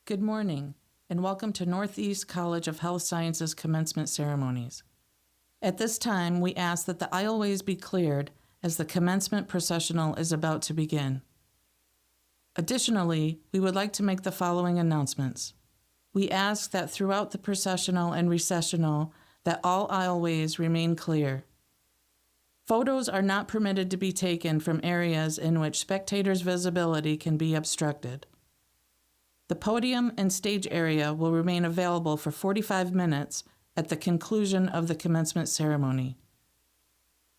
Good morning, and welcome to Northeast College of Health Sciences commencement ceremonies. At this time, we ask that the aisleways be cleared as the commencement processional is about to begin. Additionally, we would like to make the following announcements. We ask that throughout the processional and recessional that all aisleways remain clear. Photos are not permitted to be taken from areas in which spectators' visibility can be obstructed. The podium and stage area will remain available for 45 minutes at the conclusion of the commencement ceremony.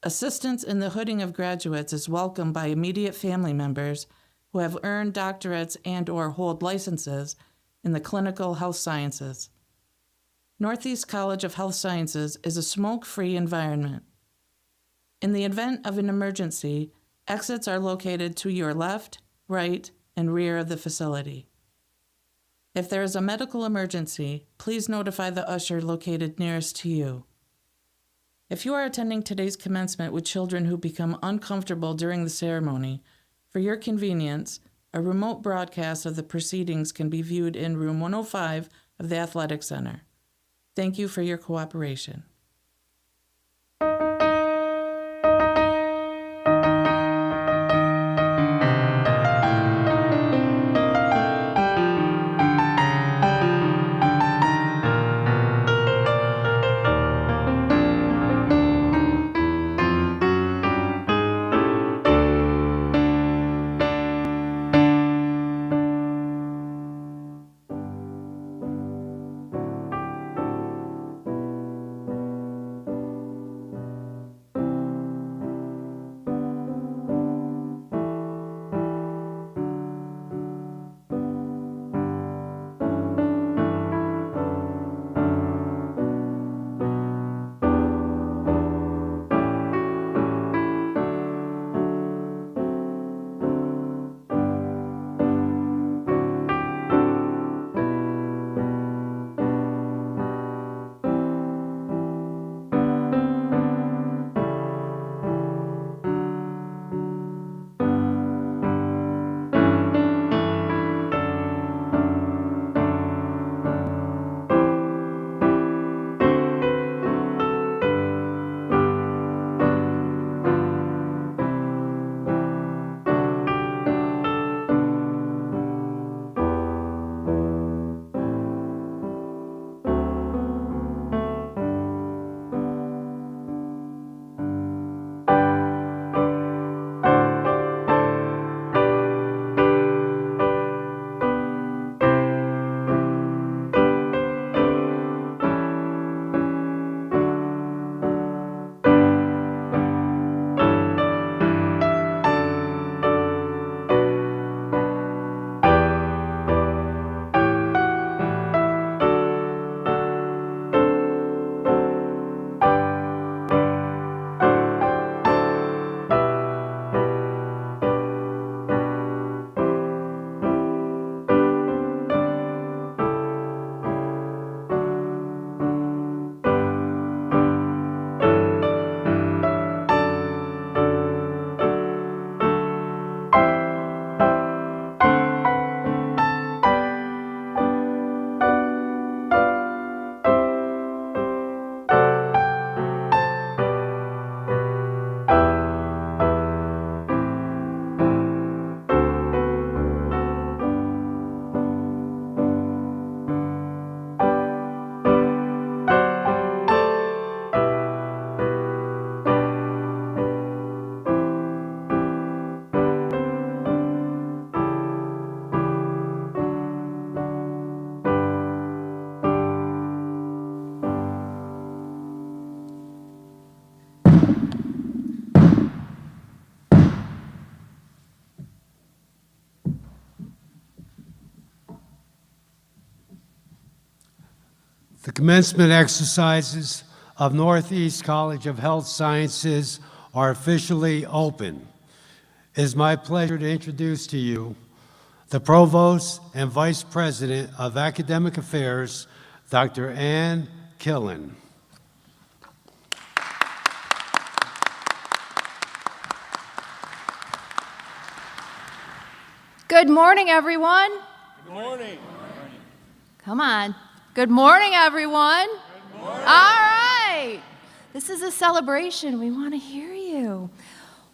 Assistance in the hooding of graduates is welcomed by immediate family members who have earned doctorates and/or hold licenses in the clinical health sciences. Northeast College of Health Sciences is a smoke-free environment. In the event of an emergency, exits are located to your left, right, and rear of the facility. If there is a medical emergency, please notify the usher located nearest to you. If you are attending today's commencement with children who become uncomfortable during the ceremony, for your convenience, a remote broadcast of the proceedings can be viewed in room 105 of the Athletic Center. Thank you for your cooperation. The commencement exercises of Northeast College of Health Sciences are officially open. It is my pleasure to introduce to you the Provost and Vice President of Academic Affairs, Dr. Ann Killen. Good morning, everyone. Good morning. Come on. Good morning, everyone. Good morning. All right. This is a celebration. We want to hear you.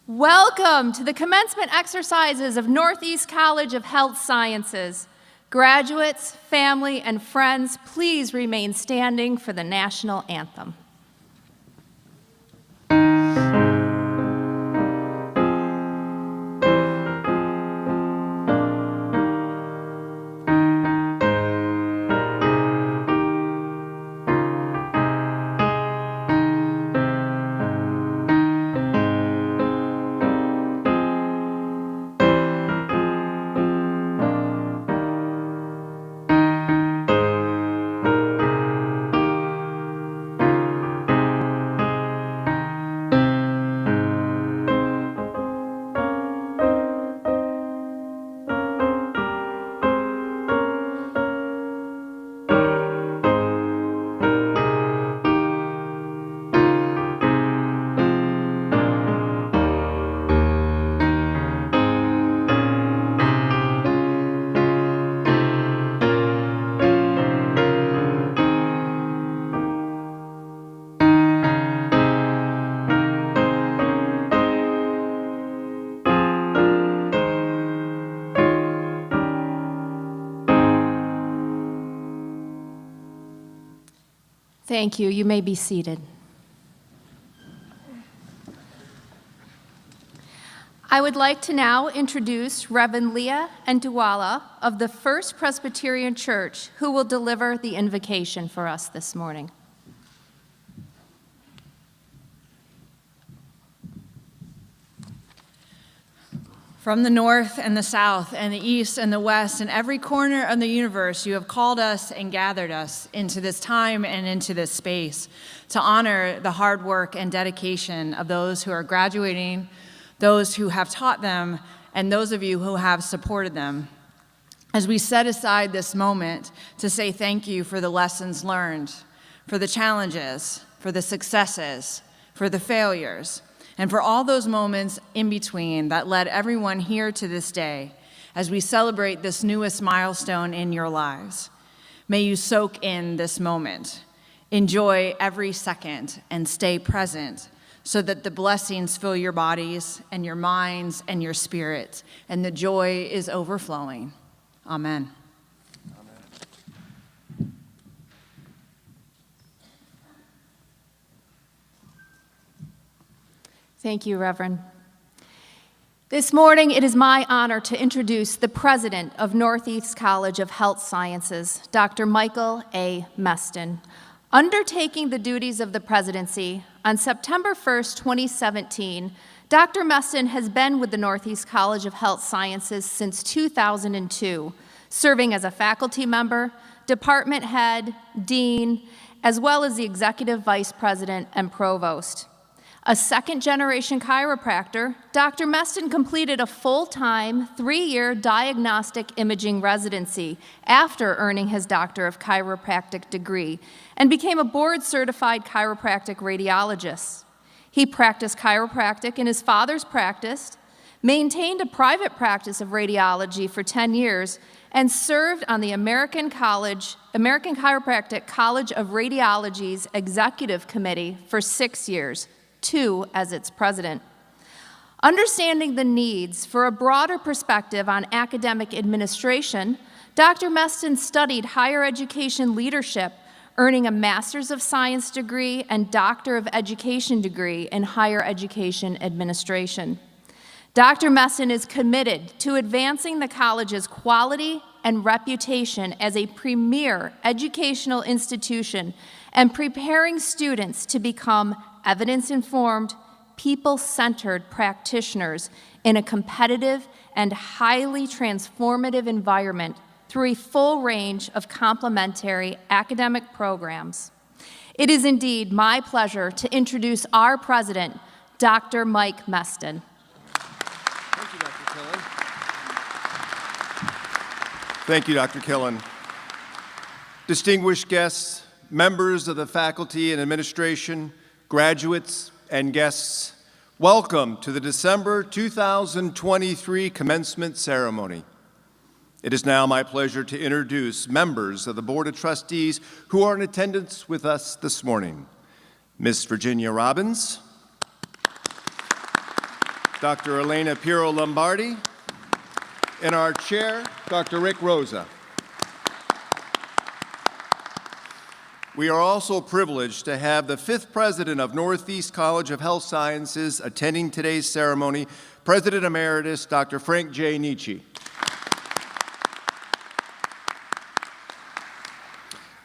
Welcome to the commencement exercises of Northeast College of Health Sciences. Graduates, family, and friends, please remain standing for the national anthem. Thank you. You may be seated. I would like to now introduce Reverend Leah Nduwala of the First Presbyterian Church, who will deliver the invocation for us this morning. From the north and the south and the east and the west and every corner of the universe, you have called us and gathered us into this time and into this space to honor the hard work and dedication of those who are graduating, those who have taught them, and those of you who have supported them. As we set aside this moment to say thank you for the lessons learned, for the challenges, for the successes, for the failures, and for all those moments in between that led everyone here to this day as we celebrate this newest milestone in your lives. May you soak in this moment, enjoy every second, and stay present so that the blessings fill your bodies and your minds and your spirits, and the joy is overflowing. Amen. Thank you, Reverend. This morning, it is my honor to introduce the president of Northeast College of Health Sciences, Dr. Michael A. Meston. Undertaking the duties of the presidency on September 1st, 2017, Dr. Meston has been with the Northeast College of Health Sciences since 2002, serving as a faculty member, department head, dean, as well as the executive vice president and provost. A second-generation chiropractor, Dr. Meston completed a full-time, 3-year diagnostic imaging residency after earning his Doctor of Chiropractic degree and became a board-certified chiropractic radiologist. He practiced chiropractic in his father's practice, maintained a private practice of radiology for 10 years, and served on the American Chiropractic College of Radiology's Executive Committee for 6 years, 2 as its president. Understanding the needs for a broader perspective on academic administration, Dr. Meston studied higher education leadership, earning a Master's of Science degree and Doctor of Education degree in higher education administration. Dr. Meston is committed to advancing the college's quality and reputation as a premier educational institution and preparing students to become evidence-informed, people-centered practitioners in a competitive and highly transformative environment through a full range of complementary academic programs. It is indeed my pleasure to introduce our president, Dr. Mike Meston. Thank you, Dr. Killen. Thank you, Dr. Killen. Distinguished guests, members of the faculty and administration, graduates, and guests, welcome to the December 2023 Commencement Ceremony. It is now my pleasure to introduce members of the Board of Trustees who are in attendance with us this morning. Ms. Virginia Robbins, Dr. Elena Pirro-Lombardi, and our chair, Dr. Rick Rosa. We are also privileged to have the 5th president of Northeast College of Health Sciences attending today's ceremony, President Emeritus Dr. Frank J. Nietzsche.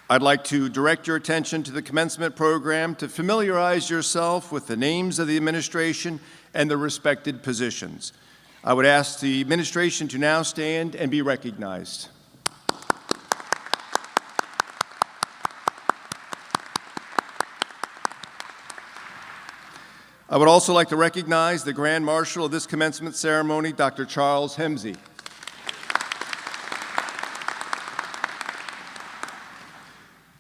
I'd like to direct your attention to the commencement program to familiarize yourself with the names of the administration and the respected positions. I would ask the administration to now stand and be recognized. I would also like to recognize the Grand Marshal of this commencement ceremony, Dr. Charles Hemsey.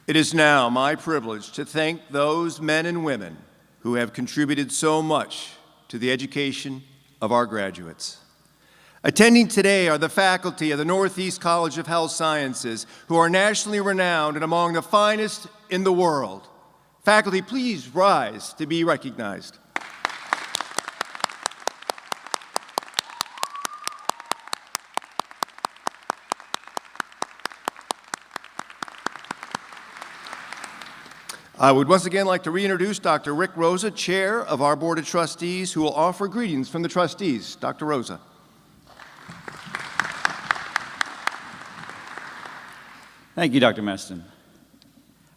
It is now my privilege to thank those men and women who have contributed so much to the education of our graduates. Attending today are the faculty of the Northeast College of Health Sciences, who are nationally renowned and among the finest in the world. Faculty, please rise to be recognized. I would once again like to reintroduce Dr. Rick Rosa, Chair of our Board of Trustees, who will offer greetings from the trustees. Dr. Rosa. Thank you, Dr. Meston.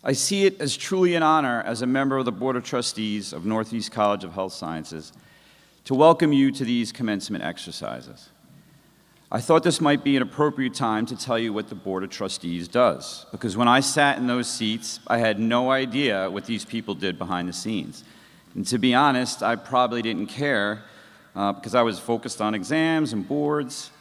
I see it as truly an honor as a member of the Board of Trustees of Northeast College of Health Sciences to welcome you to these commencement exercises. I thought this might be an appropriate time to tell you what the Board of Trustees does, because when I sat in those seats, I had no idea what these people did behind the scenes. And to be honest, I probably didn't care because I was focused on exams and boards.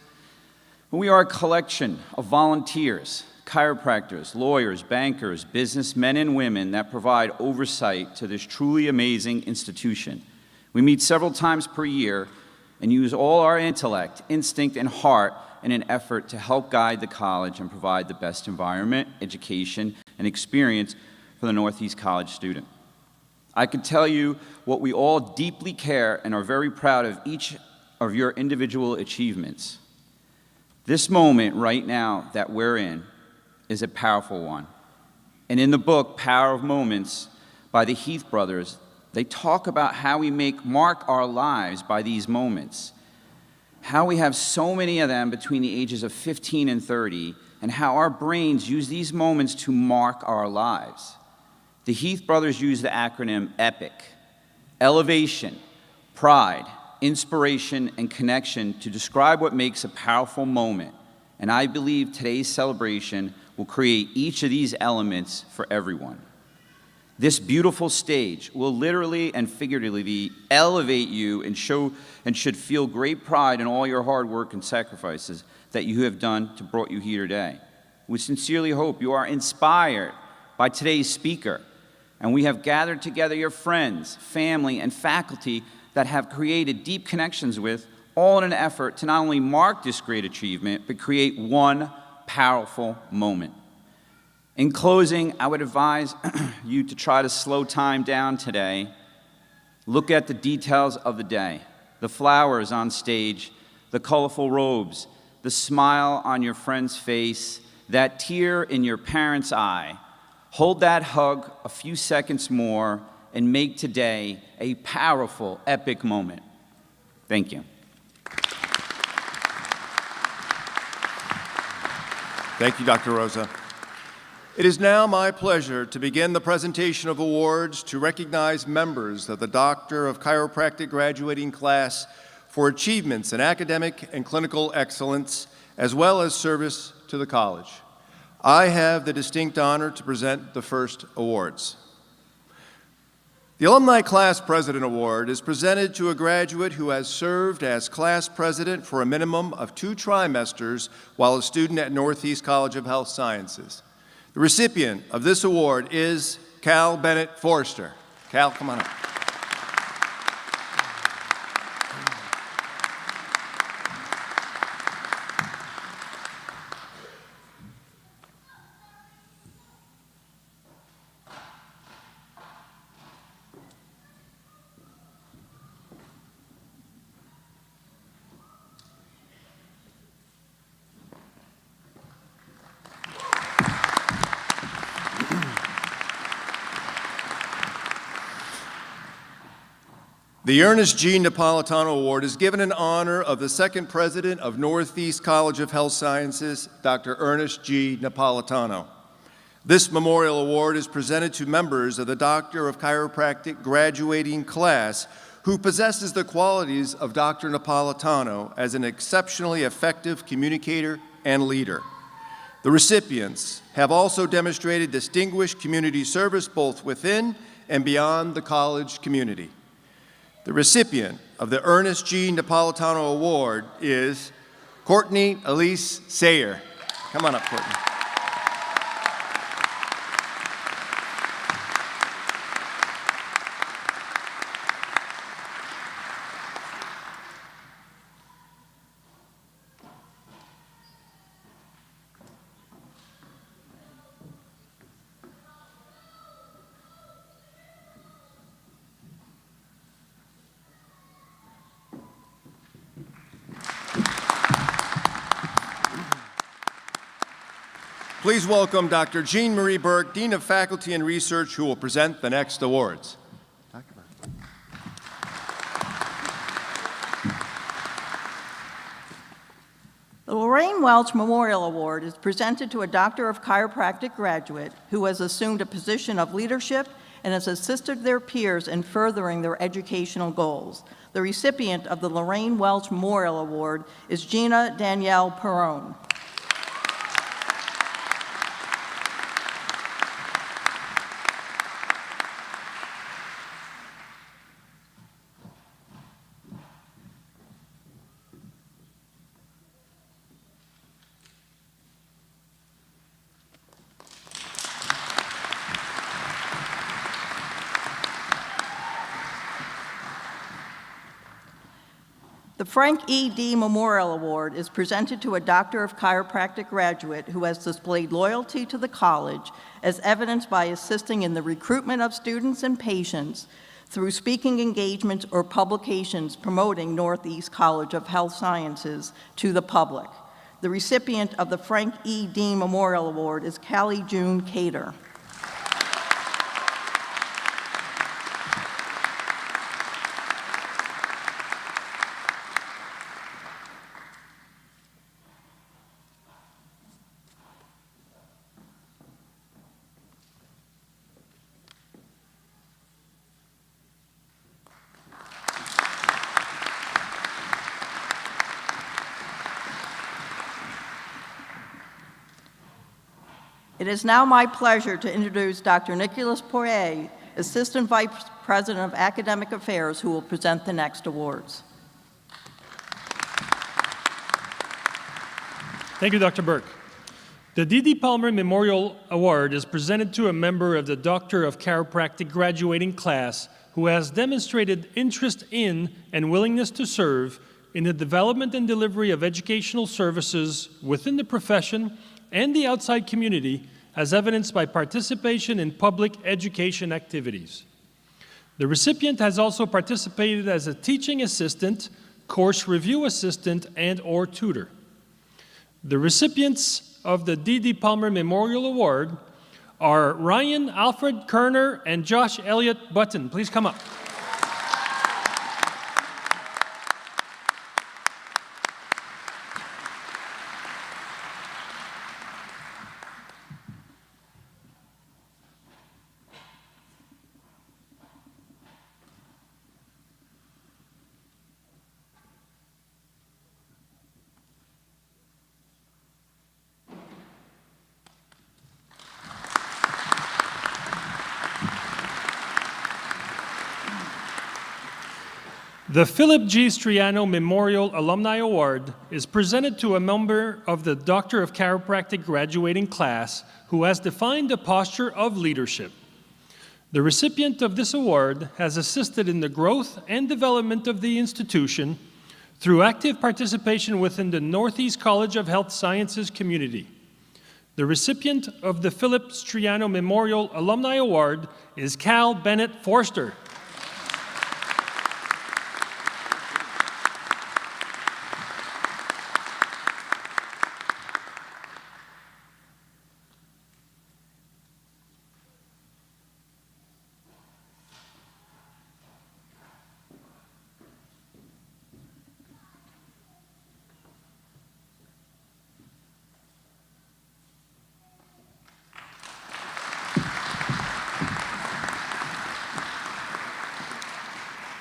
But we are a collection of volunteers, chiropractors, lawyers, bankers, businessmen and women that provide oversight to this truly amazing institution. We meet several times per year and use all our intellect, instinct, and heart in an effort to help guide the college and provide the best environment, education, and experience for the Northeast College student. I can tell you what we all deeply care and are very proud of each of your individual achievements. This moment right now that we're in is a powerful one. And in the book, Power of Moments, by the Heath brothers, they talk about how we mark our lives by these moments, how we have so many of them between the ages of 15 and 30, and how our brains use these moments to mark our lives. The Heath brothers use the acronym EPIC: elevation, pride, inspiration, and connection to describe what makes a powerful moment. And I believe today's celebration will create each of these elements for everyone. This beautiful stage will literally and figuratively elevate you and should feel great pride in all your hard work and sacrifices that you have done to brought you here today. We sincerely hope you are inspired by today's speaker, and we have gathered together your friends, family, and faculty that have created deep connections with, all in an effort to not only mark this great achievement, but create one powerful moment. In closing, I would advise you to try to slow time down today. Look at the details of the day, the flowers on stage, the colorful robes, the smile on your friend's face, that tear in your parent's eye. Hold that hug a few seconds more and make today a powerful, epic moment. Thank you. Thank you, Dr. Rosa. It is now my pleasure to begin the presentation of awards to recognize members of the Doctor of Chiropractic graduating class for achievements in academic and clinical excellence, as well as service to the college. I have the distinct honor to present the first awards. The Alumni Class President Award is presented to a graduate who has served as class president for a minimum of 2 trimesters while a student at Northeast College of Health Sciences. The recipient of this award is Cal Bennett Forrester. Cal, come on up. The Ernest G. Napolitano Award is given in honor of the second president of Northeast College of Health Sciences, Dr. Ernest G. Napolitano. This memorial award is presented to members of the Doctor of Chiropractic graduating class who possesses the qualities of Dr. Napolitano as an exceptionally effective communicator and leader. The recipients have also demonstrated distinguished community service both within and beyond the college community. The recipient of the Ernest G. Napolitano Award is Courtney Elise Sayer. Come on up, Courtney. Please welcome Dr. Jean Marie Burke, Dean of Faculty and Research, who will present the next awards. The Lorraine Welch Memorial Award is presented to a Doctor of Chiropractic graduate who has assumed a position of leadership and has assisted their peers in furthering their educational goals. The recipient of the Lorraine Welch Memorial Award is Gina Danielle Perrone. The Frank E. D. Memorial Award is presented to a Doctor of Chiropractic graduate who has displayed loyalty to the college as evidenced by assisting in the recruitment of students and patients through speaking engagements or publications promoting Northeast College of Health Sciences to the public. The recipient of the Frank E. D. Memorial Award is Callie June Cater. It is now my pleasure to introduce Dr. Nicholas Poirier, Assistant Vice President of Academic Affairs, who will present the next awards. Thank you, Dr. Burke. The D.D. Palmer Memorial Award is presented to a member of the Doctor of Chiropractic graduating class who has demonstrated interest in and willingness to serve in the development and delivery of educational services within the profession and the outside community, as evidenced by participation in public education activities. The recipient has also participated as a teaching assistant, course review assistant, and/or tutor. The recipients of the D.D. Palmer Memorial Award are Ryan Alfred Kerner and Josh Elliott Button. Please come up. The Philip G. Striano Memorial Alumni Award is presented to a member of the Doctor of Chiropractic graduating class who has defined a posture of leadership. The recipient of this award has assisted in the growth and development of the institution through active participation within the Northeast College of Health Sciences community. The recipient of the Philip Striano Memorial Alumni Award is Cal Bennett Forster.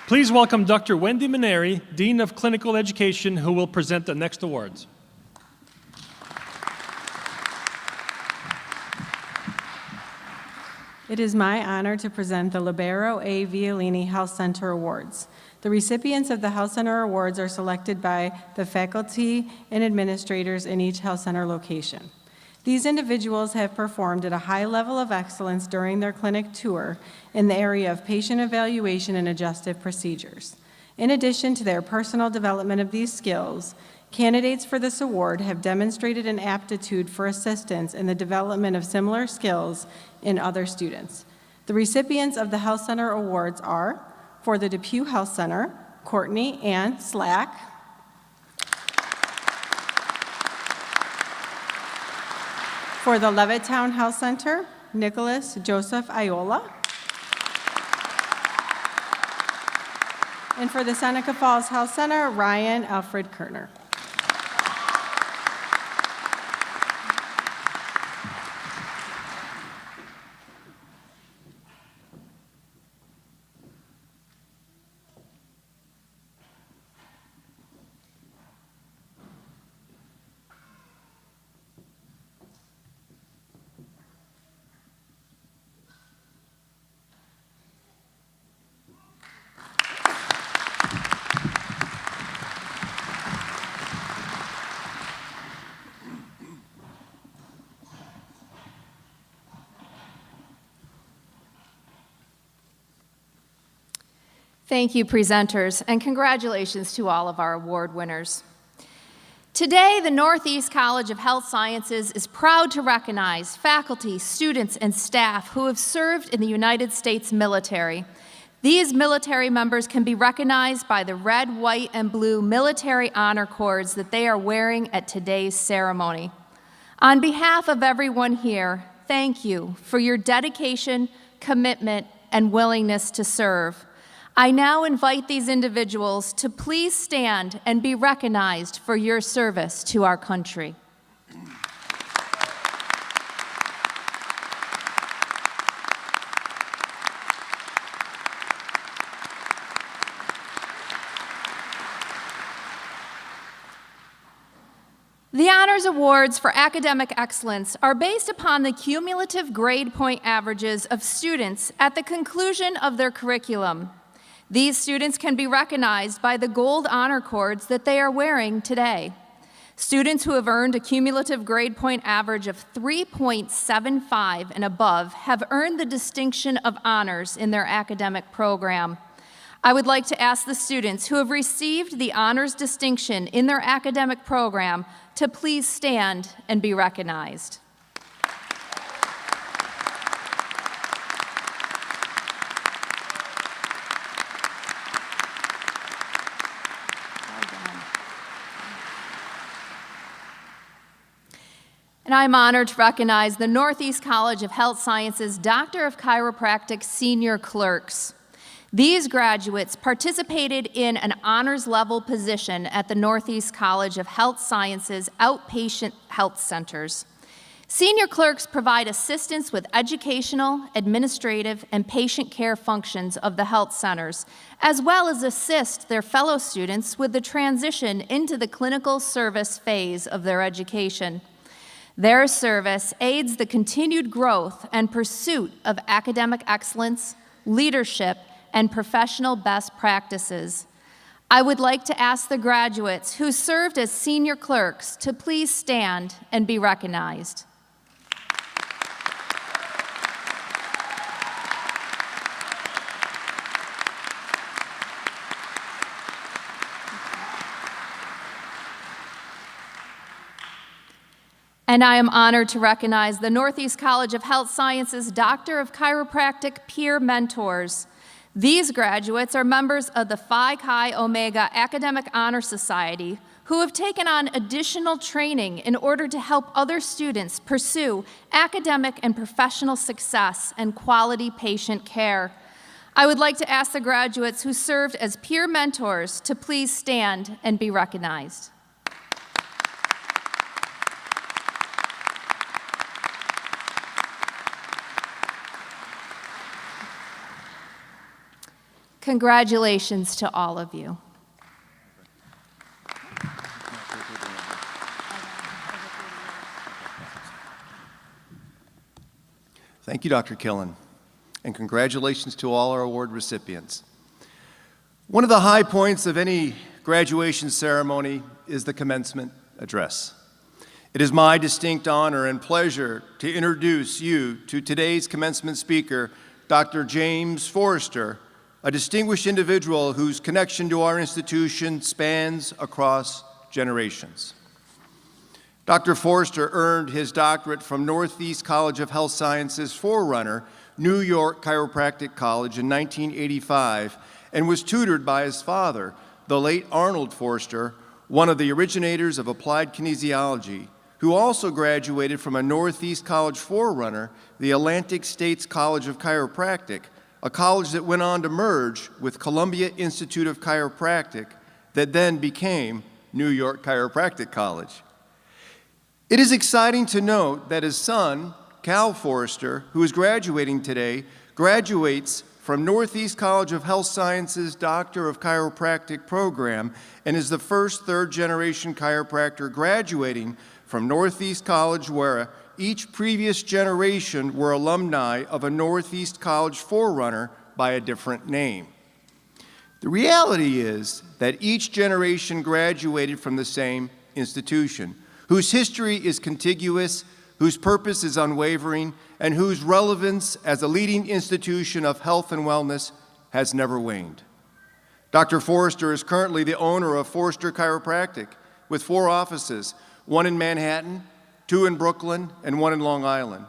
Please welcome Dr. Wendy Maneri, Dean of Clinical Education, who will present the next awards. It is my honor to present the Libero A. Violini Health Center Awards. The recipients of the Health Center Awards are selected by the faculty and administrators in each Health Center location. These individuals have performed at a high level of excellence during their clinic tour in the area of patient evaluation and adjustive procedures. In addition to their personal development of these skills, candidates for this award have demonstrated an aptitude for assistance in the development of similar skills in other students. The recipients of the Health Center Awards are, for the Depew Health Center, Courtney Ann Slack. For the Levittown Health Center, Nicholas Joseph Iola. And for the Seneca Falls Health Center, Ryan Alfred Kerner. Thank you, presenters, and congratulations to all of our award winners. Today, the Northeast College of Health Sciences is proud to recognize faculty, students, and staff who have served in the United States military. These military members can be recognized by the red, white, and blue military honor cords that they are wearing at today's ceremony. On behalf of everyone here, thank you for your dedication, commitment, and willingness to serve. I now invite these individuals to please stand and be recognized for your service to our country. The Honors Awards for Academic Excellence are based upon the cumulative grade point averages of students at the conclusion of their curriculum. These students can be recognized by the gold honor cords that they are wearing today. Students who have earned a cumulative grade point average of 3.75 and above have earned the distinction of honors in their academic program. I would like to ask the students who have received the honors distinction in their academic program to please stand and be recognized. And I'm honored to recognize the Northeast College of Health Sciences Doctor of Chiropractic senior clerks. These graduates participated in an honors level position at the Northeast College of Health Sciences outpatient health centers. Senior clerks provide assistance with educational, administrative, and patient care functions of the health centers, as well as assist their fellow students with the transition into the clinical service phase of their education. Their service aids the continued growth and pursuit of academic excellence, leadership, and professional best practices. I would like to ask the graduates who served as senior clerks to please stand and be recognized. And I am honored to recognize the Northeast College of Health Sciences Doctor of Chiropractic peer mentors. These graduates are members of the Phi Chi Omega Academic Honor Society who have taken on additional training in order to help other students pursue academic and professional success and quality patient care. I would like to ask the graduates who served as peer mentors to please stand and be recognized. Congratulations to all of you. Thank you, Dr. Killen, and congratulations to all our award recipients. One of the high points of any graduation ceremony is the commencement address. It is my distinct honor and pleasure to introduce you to today's commencement speaker, Dr. James Forrester, a distinguished individual whose connection to our institution spans across generations. Dr. Forrester earned his doctorate from Northeast College of Health Sciences forerunner, New York Chiropractic College in 1985, and was tutored by his father, the late Arnold Forrester, one of the originators of applied kinesiology, who also graduated from a Northeast College forerunner, the Atlantic States College of Chiropractic, a college that went on to merge with Columbia Institute of Chiropractic that then became New York Chiropractic College. It is exciting to note that his son, Cal Forrester, who is graduating today, graduates from Northeast College of Health Sciences Doctor of Chiropractic program and is the first third-generation chiropractor graduating from Northeast College, where each previous generation were alumni of a Northeast College forerunner by a different name. The reality is that each generation graduated from the same institution, whose history is contiguous, whose purpose is unwavering, and whose relevance as a leading institution of health and wellness has never waned. Dr. Forrester is currently the owner of Forrester Chiropractic, with 4 offices, one in Manhattan, 2 in Brooklyn, and 1 in Long Island.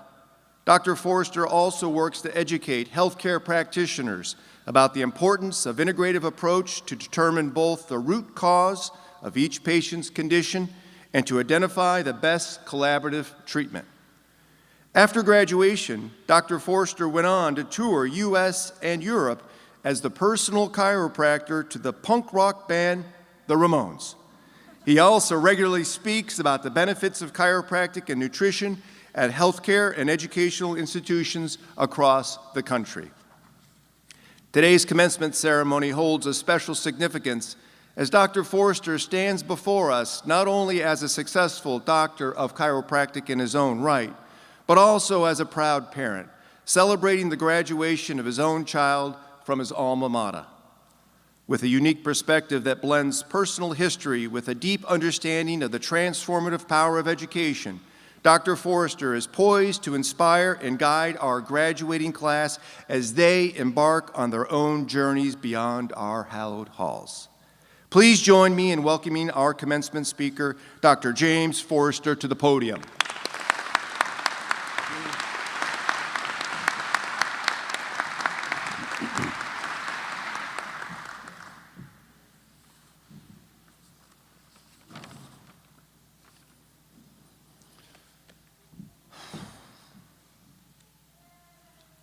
Dr. Forrester also works to educate healthcare practitioners about the importance of integrative approach to determine both the root cause of each patient's condition and to identify the best collaborative treatment. After graduation, Dr. Forrester went on to tour US and Europe as the personal chiropractor to the punk rock band, the Ramones. He also regularly speaks about the benefits of chiropractic and nutrition at healthcare and educational institutions across the country. Today's commencement ceremony holds a special significance as Dr. Forrester stands before us not only as a successful doctor of chiropractic in his own right, but also as a proud parent, celebrating the graduation of his own child from his alma mater. With a unique perspective that blends personal history with a deep understanding of the transformative power of education, Dr. Forrester is poised to inspire and guide our graduating class as they embark on their own journeys beyond our hallowed halls. Please join me in welcoming our commencement speaker, Dr. James Forrester, to the podium.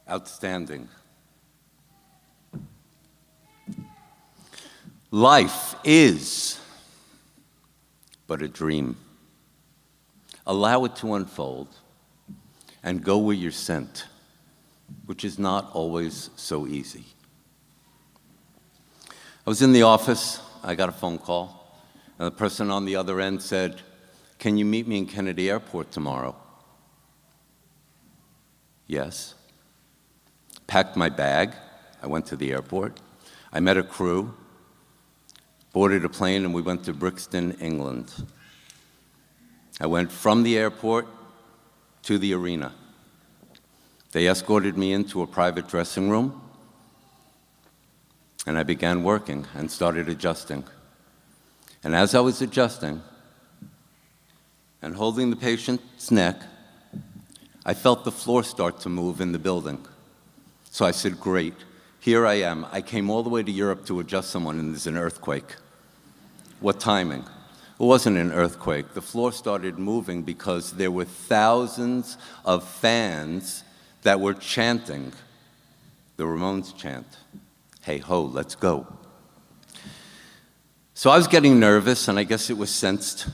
Outstanding. Life is but a dream. Allow it to unfold and go where you're sent, which is not always so easy. I was in the office, I got a phone call, and the person on the other end said, "Can you meet me in Kennedy Airport tomorrow?" Yes. Packed my bag, I went to the airport, I met a crew, boarded a plane, and we went to Brixton, England. I went from the airport to the arena. They escorted me into a private dressing room, and I began working and started adjusting. And as I was adjusting and holding the patient's neck, I felt the floor start to move in the building. So I said, great, here I am. I came all the way to Europe to adjust someone, and there's an earthquake. What timing? It wasn't an earthquake. The floor started moving because there were thousands of fans that were chanting the Ramones chant, "Hey ho, let's go." So I was getting nervous, and I guess it was sensed.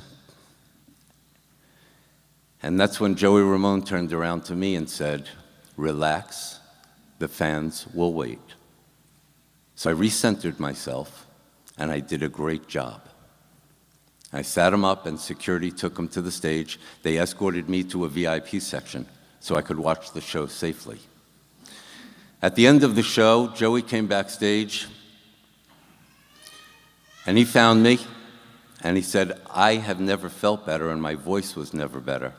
And that's when Joey Ramone turned around to me and said, "Relax, the fans will wait." So I recentered myself, and I did a great job. I sat him up, and security took him to the stage. They escorted me to a VIP section so I could watch the show safely. At the end of the show, Joey came backstage, and he found me, and he said, "I have never felt better, and my voice was never better.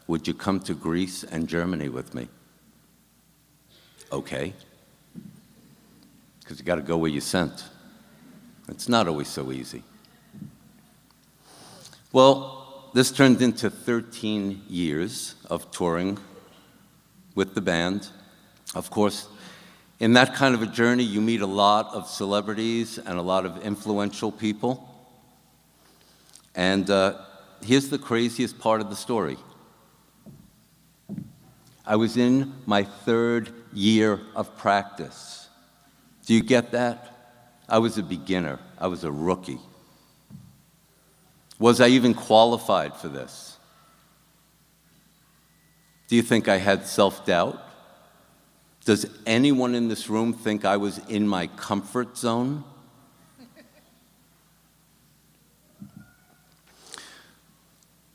Would you come to Greece and Germany with me?" Okay. Because you got to go where you're sent. It's not always so easy. Well, this turned into 13 years of touring with the band. Of course, in that kind of a journey, you meet a lot of celebrities and a lot of influential people. And here's the craziest part of the story. I was in my 3rd year of practice. Do you get that? I was a beginner. I was a rookie. Was I even qualified for this? Do you think I had self-doubt? Does anyone in this room think I was in my comfort zone?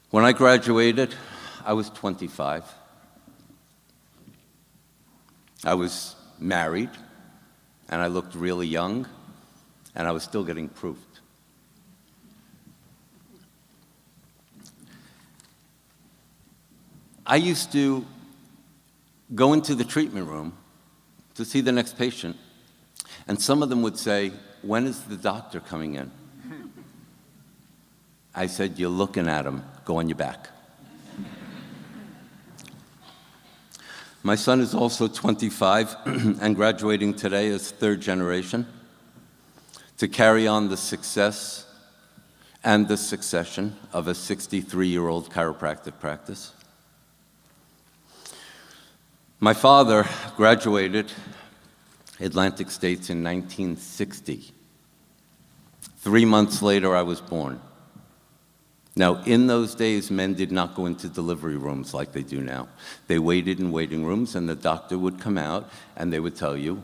When I graduated, I was 25. I was married, and I looked really young, and I was still getting proofed. I used to go into the treatment room to see the next patient, and some of them would say, "When is the doctor coming in?" I said, "You're looking at him. Go on your back." My son is also 25 and graduating today as 3rd generation to carry on the success and the succession of a 63-year-old chiropractic practice. My father graduated Atlantic States in 1960. 3 months later, I was born. Now, in those days, men did not go into delivery rooms like they do now. They waited in waiting rooms, and the doctor would come out, and they would tell you.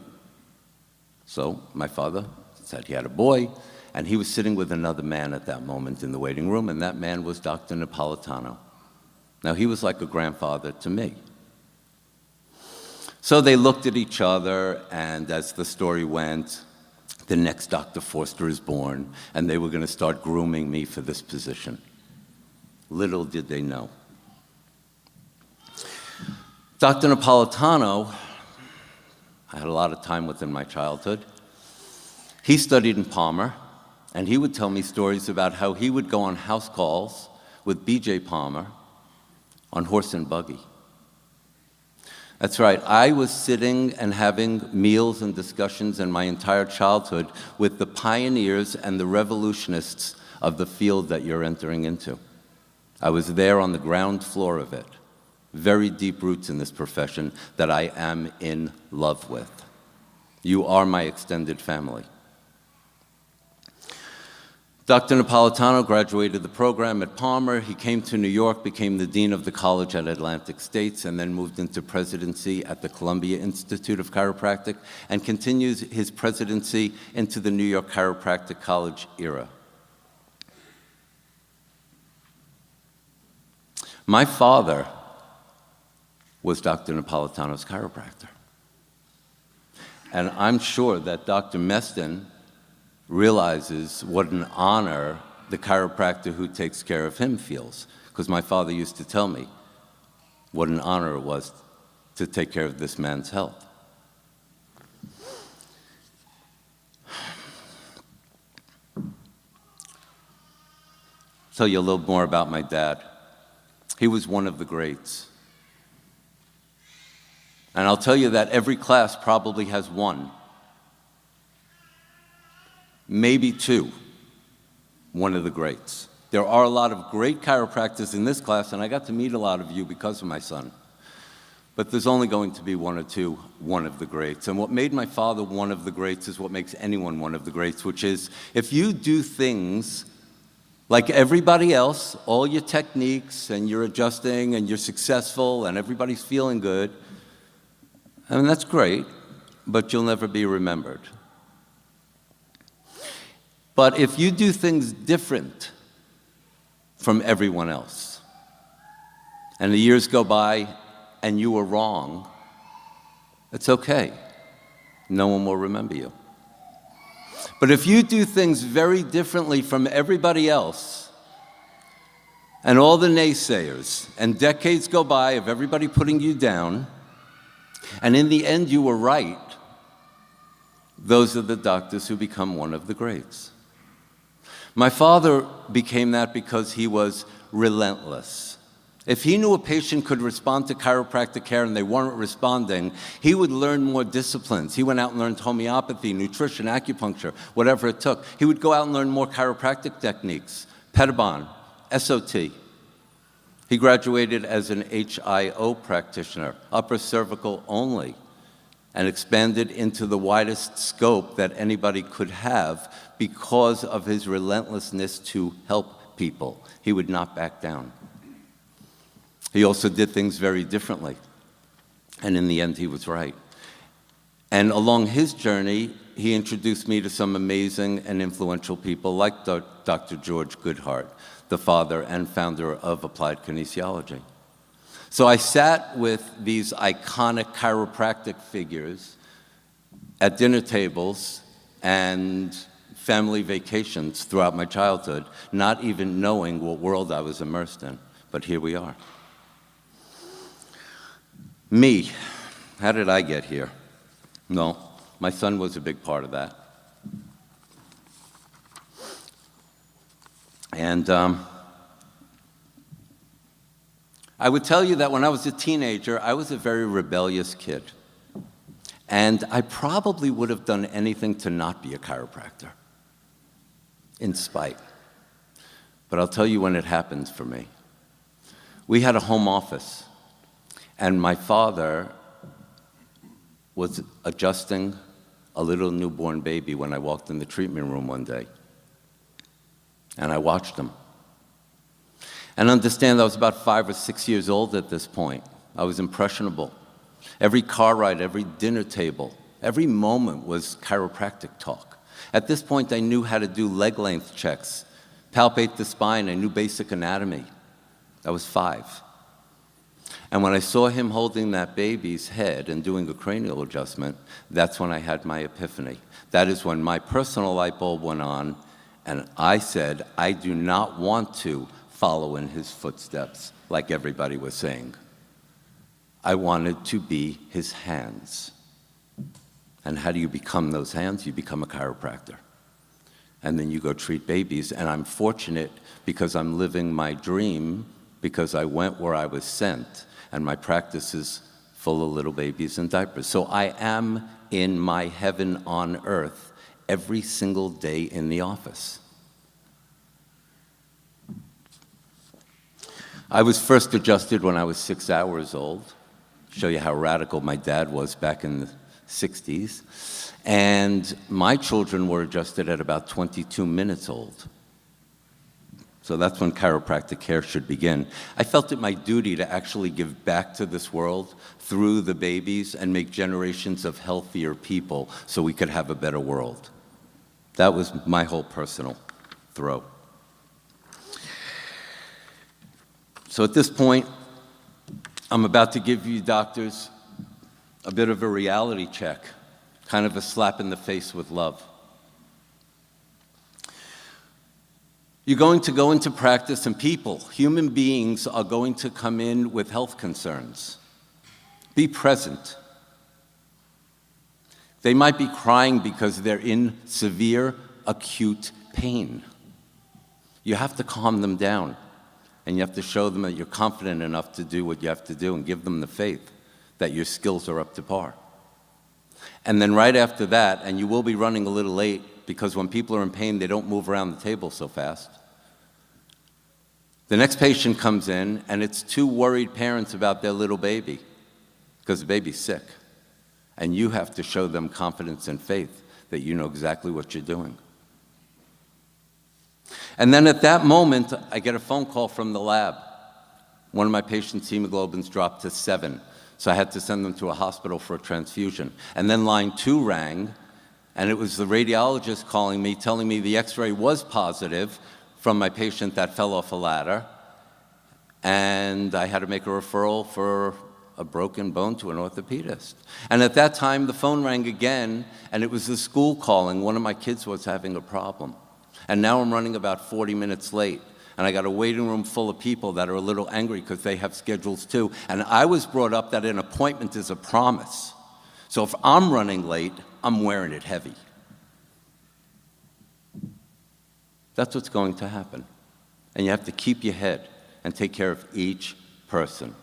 So my father said he had a boy, and he was sitting with another man at that moment in the waiting room, and that man was Dr. Napolitano. Now, he was like a grandfather to me. So they looked at each other, and as the story went, the next Dr. Forster is born, and they were going to start grooming me for this position. Little did they know. Dr. Napolitano, I had a lot of time with in my childhood. He studied in Palmer, and he would tell me stories about how he would go on house calls with B.J. Palmer on horse and buggy. That's right, I was sitting and having meals and discussions in my entire childhood with the pioneers and the revolutionists of the field that you're entering into. I was there on the ground floor of it. Very deep roots in this profession that I am in love with. You are my extended family. Dr. Napolitano graduated the program at Palmer. He came to New York, became the dean of the college at Atlantic States, and then moved into presidency at the Columbia Institute of Chiropractic, and continues his presidency into the New York Chiropractic College era. My father was Dr. Napolitano's chiropractor. And I'm sure that Dr. Meston realizes what an honor the chiropractor who takes care of him feels. Because my father used to tell me what an honor it was to take care of this man's health. Tell you a little more about my dad. He was one of the greats. And I'll tell you that every class probably has one, maybe two, one of the greats. There are a lot of great chiropractors in this class, and I got to meet a lot of you because of my son. But there's only going to be one or two, one of the greats. And what made my father one of the greats is what makes anyone one of the greats, which is if you do things like everybody else, all your techniques, and you're adjusting, and you're successful, and everybody's feeling good, I mean, that's great, but you'll never be remembered. But if you do things different from everyone else, and the years go by and you were wrong, it's okay. No one will remember you. But if you do things very differently from everybody else, and all the naysayers, and decades go by of everybody putting you down, and in the end you were right, those are the doctors who become one of the greats. My father became that because he was relentless. If he knew a patient could respond to chiropractic care and they weren't responding, he would learn more disciplines. He went out and learned homeopathy, nutrition, acupuncture, whatever it took. He would go out and learn more chiropractic techniques, Pedibond, SOT. He graduated as an HIO practitioner, upper cervical only, and expanded into the widest scope that anybody could have because of his relentlessness to help people. He would not back down. He also did things very differently, and in the end, he was right. And along his journey, he introduced me to some amazing and influential people like Dr. George Goodhart, the father and founder of Applied Kinesiology. So I sat with these iconic chiropractic figures at dinner tables and family vacations throughout my childhood, not even knowing what world I was immersed in, but here we are. Me, how did I get here? No, my son was a big part of that. And I would tell you that when I was a teenager, I was a very rebellious kid. And I probably would have done anything to not be a chiropractor, in spite. But I'll tell you when it happened for me. We had a home office. And my father was adjusting a little newborn baby when I walked in the treatment room one day. And I watched him. And understand I was about 5 or 6 years old at this point. I was impressionable. Every car ride, every dinner table, every moment was chiropractic talk. At this point, I knew how to do leg length checks, palpate the spine, I knew basic anatomy. I was 5. And when I saw him holding that baby's head and doing a cranial adjustment, that's when I had my epiphany. That is when my personal light bulb went on, and I said, I do not want to follow in his footsteps like everybody was saying. I wanted to be his hands. And how do you become those hands? You become a chiropractor. And then you go treat babies, and I'm fortunate because I'm living my dream because I went where I was sent, and my practice is full of little babies in diapers. So I am in my heaven on earth every single day in the office. I was first adjusted when I was 6 hours old. Show you how radical my dad was back in the 60s. And my children were adjusted at about 22 minutes old. So that's when chiropractic care should begin. I felt it my duty to actually give back to this world through the babies and make generations of healthier people so we could have a better world. That was my whole personal throw. So at this point, I'm about to give you doctors a bit of a reality check, kind of a slap in the face with love. You're going to go into practice and people, human beings, are going to come in with health concerns. Be present. They might be crying because they're in severe, acute pain. You have to calm them down, and you have to show them that you're confident enough to do what you have to do and give them the faith that your skills are up to par. And then right after that, and you will be running a little late because when people are in pain, they don't move around the table so fast. The next patient comes in, and it's 2 worried parents about their little baby because the baby's sick. And you have to show them confidence and faith that you know exactly what you're doing. And then at that moment, I get a phone call from the lab. One of my patients' hemoglobins dropped to 7, so I had to send them to a hospital for a transfusion. And then line 2 rang, And it was the radiologist calling me, telling me the x-ray was positive from my patient that fell off a ladder, and I had to make a referral for a broken bone to an orthopedist. And at that time, the phone rang again, and it was the school calling. One of my kids was having a problem. And now I'm running about 40 minutes late, and I got a waiting room full of people that are a little angry because they have schedules too. And I was brought up that an appointment is a promise. So if I'm running late, I'm wearing it heavy. That's what's going to happen. And you have to keep your head and take care of each person.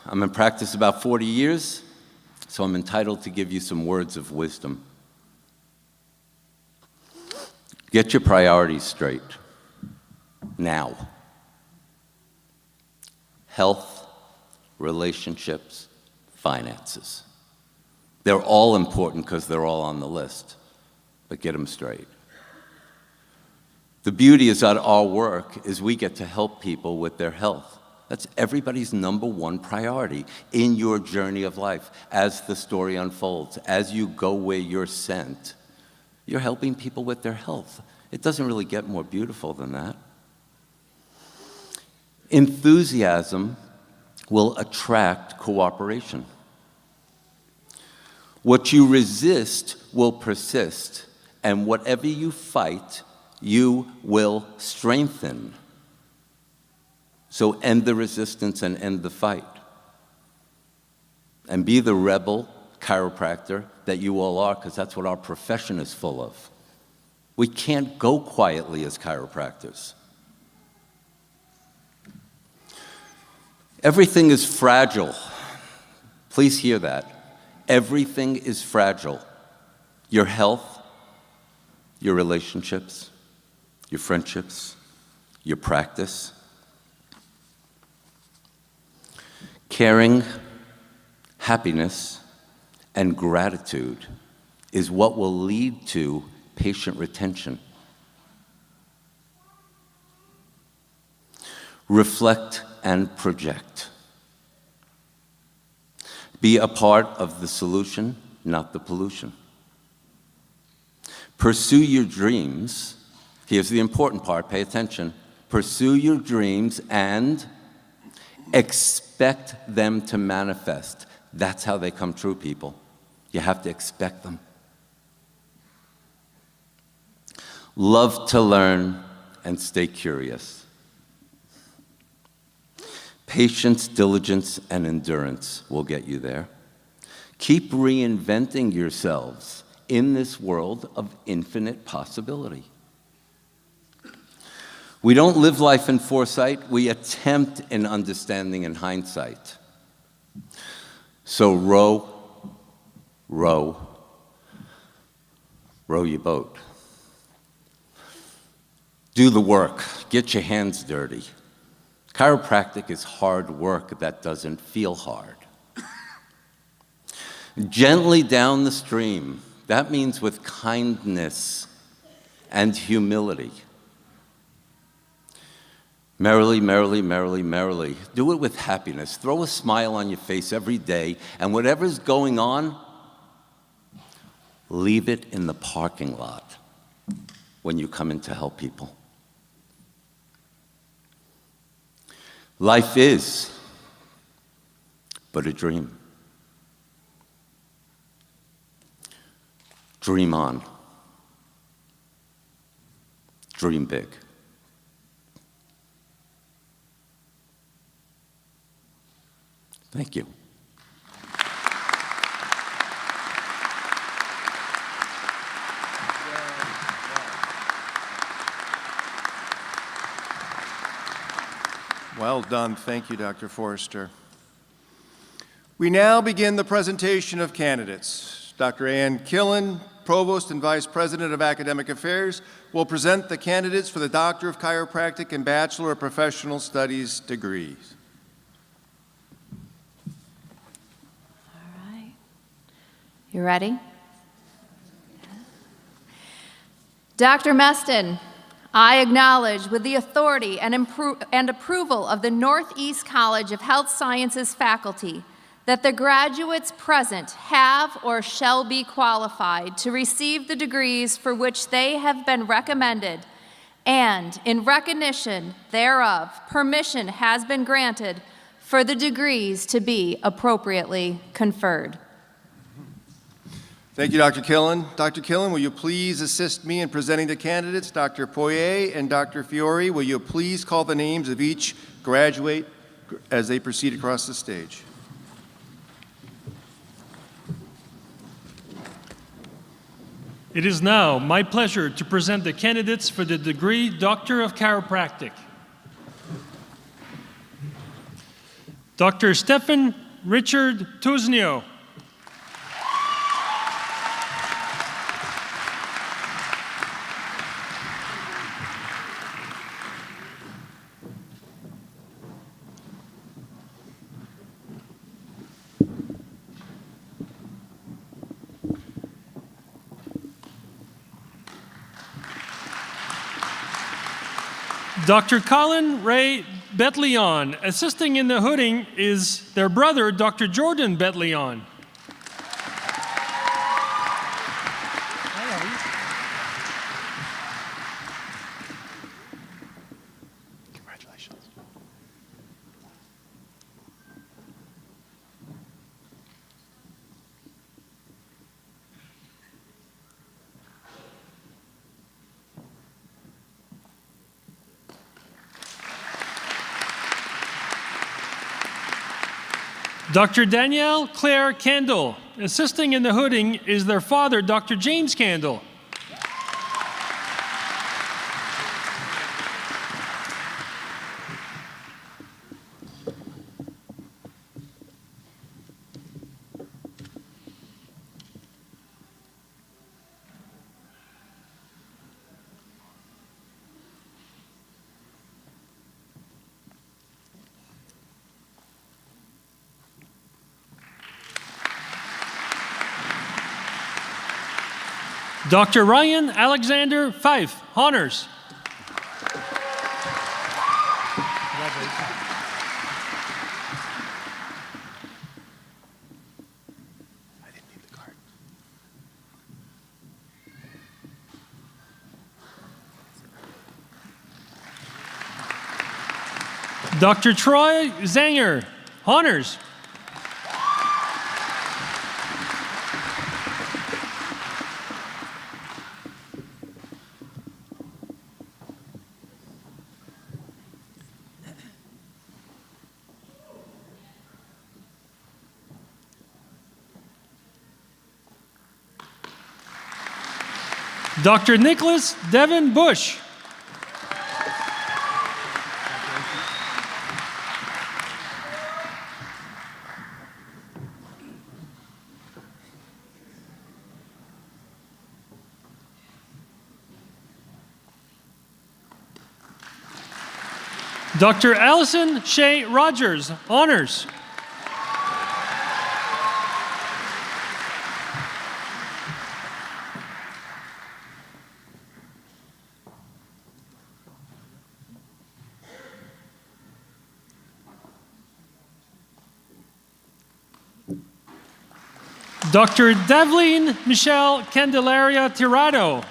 I'm in practice about 40 years, so I'm entitled to give you some words of wisdom. Get your priorities straight. Now. Health, relationships, finances. They're all important because they're all on the list, but get them straight. The beauty is that our work is we get to help people with their health. That's everybody's #1 priority in your journey of life. As the story unfolds, as you go where you're sent, you're helping people with their health. It doesn't really get more beautiful than that. Enthusiasm will attract cooperation. What you resist will persist, and whatever you fight, you will strengthen. So end the resistance and end the fight. And be the rebel chiropractor that you all are, because that's what our profession is full of. We can't go quietly as chiropractors. Everything is fragile. Please hear that. Everything is fragile. Your health, your relationships, your friendships, your practice. Caring, happiness, and gratitude is what will lead to patient retention. Reflect and project. Be a part of the solution, not the pollution. Pursue your dreams. Here's the important part, pay attention. Pursue your dreams and expect them to manifest. That's how they come true, people. You have to expect them. Love to learn and stay curious. Patience, diligence, and endurance will get you there. Keep reinventing yourselves in this world of infinite possibility. We don't live life in foresight, we attempt in understanding in hindsight. So row, row, row your boat. Do the work, get your hands dirty. Chiropractic is hard work that doesn't feel hard. Gently down the stream, that means with kindness and humility. Merrily, merrily, merrily, merrily. Do it with happiness. Throw a smile on your face every day, and whatever's going on, leave it in the parking lot when you come in to help people. Life is but a dream. Dream on. Dream big. Thank you. Well done. Thank you, Dr. Forrester. We now begin the presentation of candidates. Dr. Ann Killen, Provost and Vice President of Academic Affairs, will present the candidates for the Doctor of Chiropractic and Bachelor of Professional Studies degrees. All right. You ready? Dr. Meston, I acknowledge with the authority and approval of the Northeast College of Health Sciences faculty that the graduates present have or shall be qualified to receive the degrees for which they have been recommended, and in recognition thereof, permission has been granted for the degrees to be appropriately conferred. Thank you, Dr. Killen. Dr. Killen, will you please assist me in presenting the candidates? Dr. Poirier and Dr. Fiore, will you please call the names of each graduate as they proceed across the stage? It is now my pleasure to present the candidates for the degree Doctor of Chiropractic. Dr. Stephen Richard Tuznio. Dr. Colin Ray Betleon. Assisting in the hooding is their brother, Dr. Jordan Betleon. Congratulations. Dr. Danielle Claire Kendall. Assisting in the hooding is their father, Dr. James Kendall. Dr. Ryan Alexander Fife, honors. Dr. Troy Zanger, honors. Dr. Nicholas Devin Bush. Dr. Allison Shea Rogers, honors. Dr. Devlin Michelle Candelaria Tirado.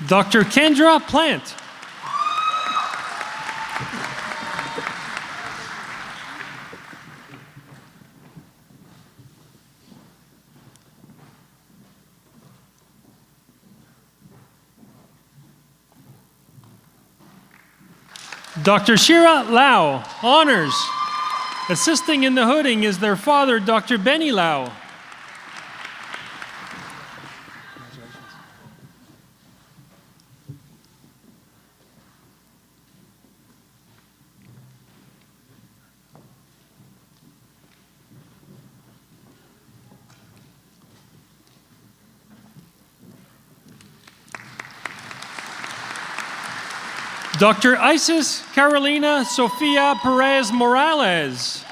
Dr. Kendra Plant. Dr. Shira Lau, honors. Assisting in the hooding is their father, Dr. Benny Lau. Dr. Isis Carolina Sofia Perez Morales.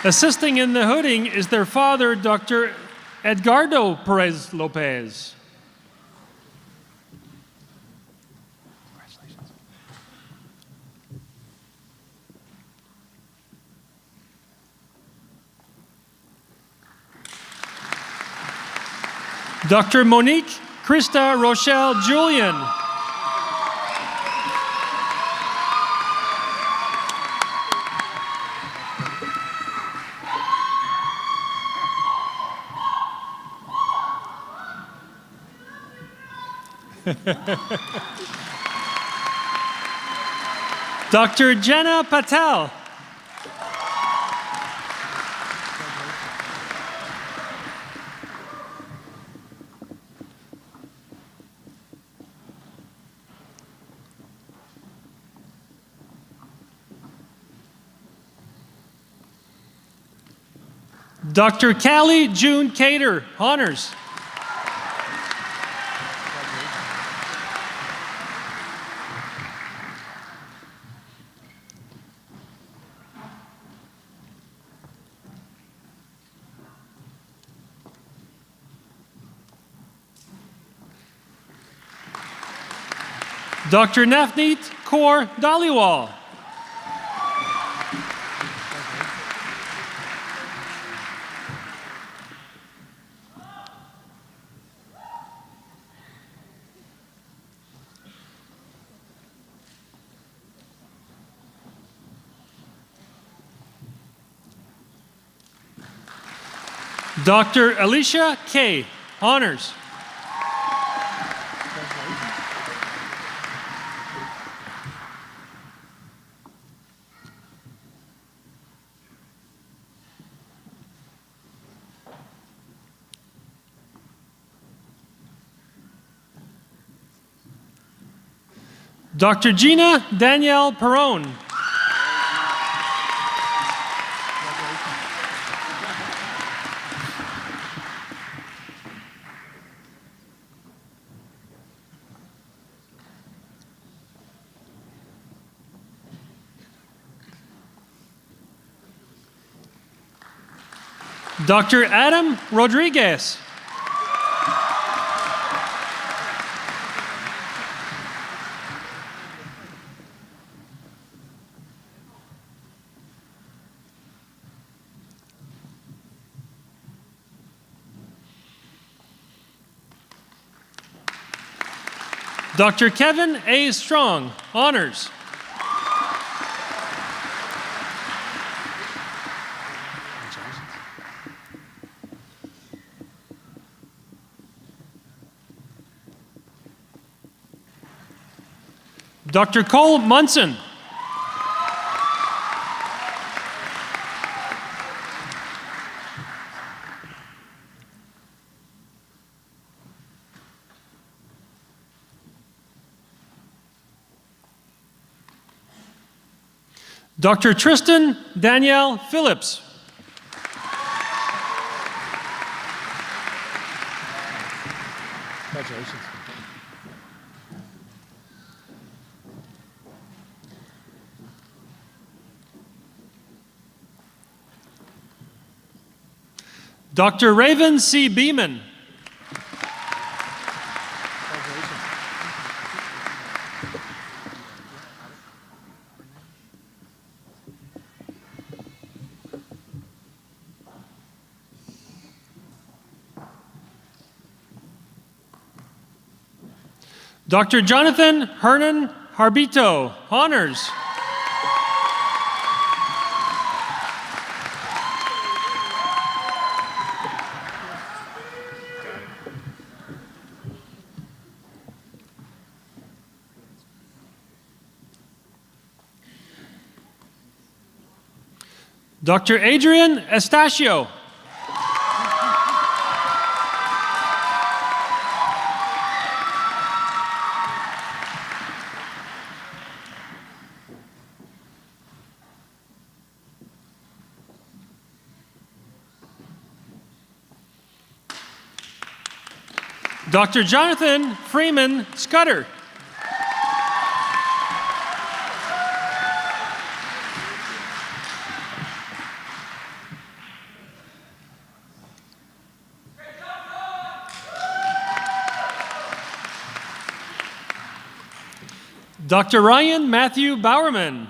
Assisting in the hooding is their father, Dr. Edgardo Perez Lopez. Dr. Monique Krista Rochelle Julian. Dr. Jenna Patel. Dr. Callie June Cater, honors. Dr. Navneet Kaur Dhaliwal. Dr. Alicia K. honors. Dr. Gina Danielle Perone. Dr. Adam Rodriguez. Dr. Kevin A. Strong, honors. Dr. Cole Munson. Dr. Tristan Danielle Phillips. Congratulations. Dr. Raven C. Beeman. Dr. Jonathan Hernan Harbito, honors. Dr. Adrian Estacio. Dr. Jonathan Freeman Scudder. Dr. Ryan Matthew Bowerman.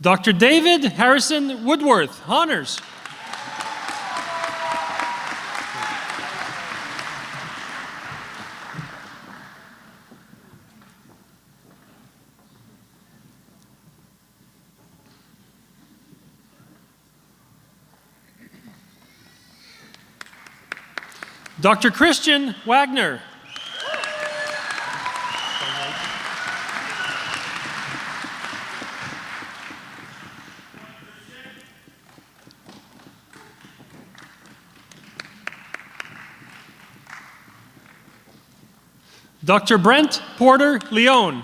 Dr. David Harrison Woodworth, honors. Dr. Christian Wagner. Dr. Brent Porter Leone.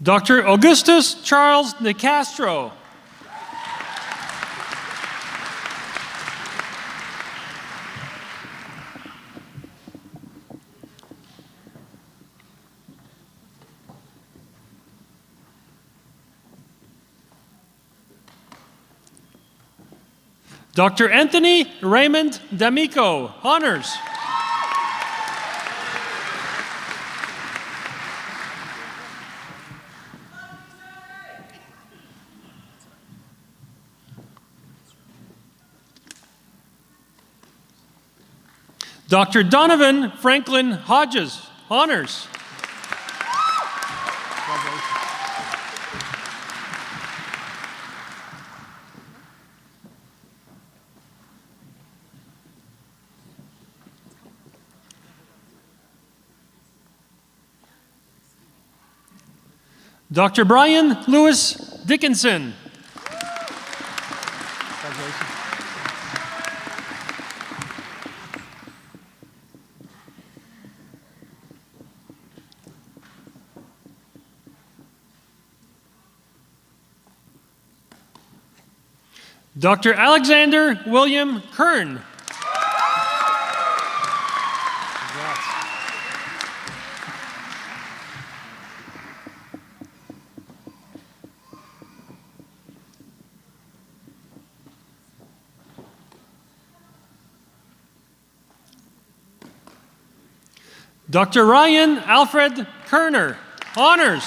Dr. Augustus Charles Nicastro. Dr. Anthony Raymond D'Amico, honors. Dr. Donovan Franklin Hodges, honors. Dr. Brian Lewis Dickinson. Dr. Alexander William Kern. Dr. Ryan Alfred Kerner, honors.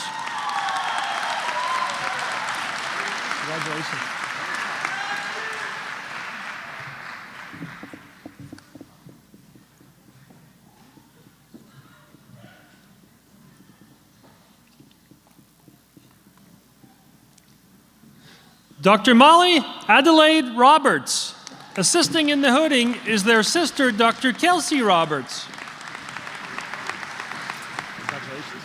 Congratulations. Dr. Molly Adelaide Roberts. Assisting in the hooding is their sister, Dr. Kelsey Roberts. Congratulations.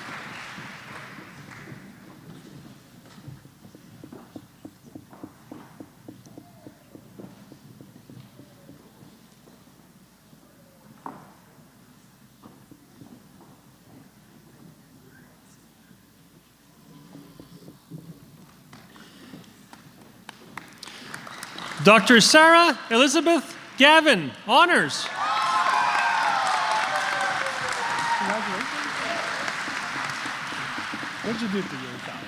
Dr. Sarah Elizabeth Gavin, honors. Congratulations. What did you do for your child?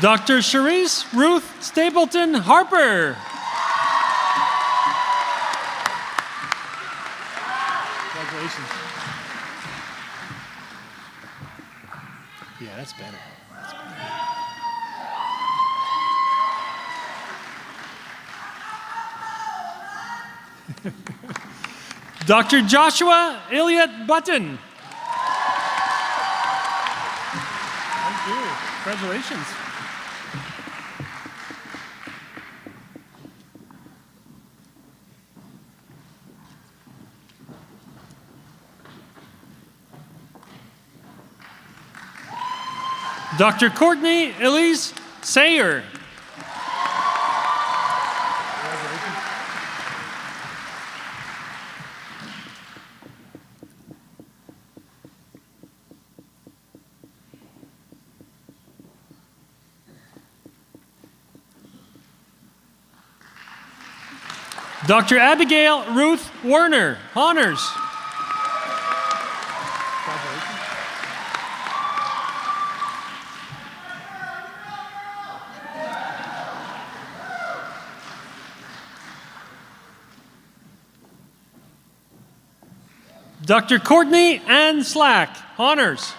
Dr. Charisse Ruth Stapleton Harper. Congratulations. Yeah, that's better. That's better. Dr. Joshua Elliott Button. Thank you. Congratulations. Dr. Courtney Elise Sayer. Dr. Abigail Ruth Werner, honors. Dr. Courtney Ann Slack, honors.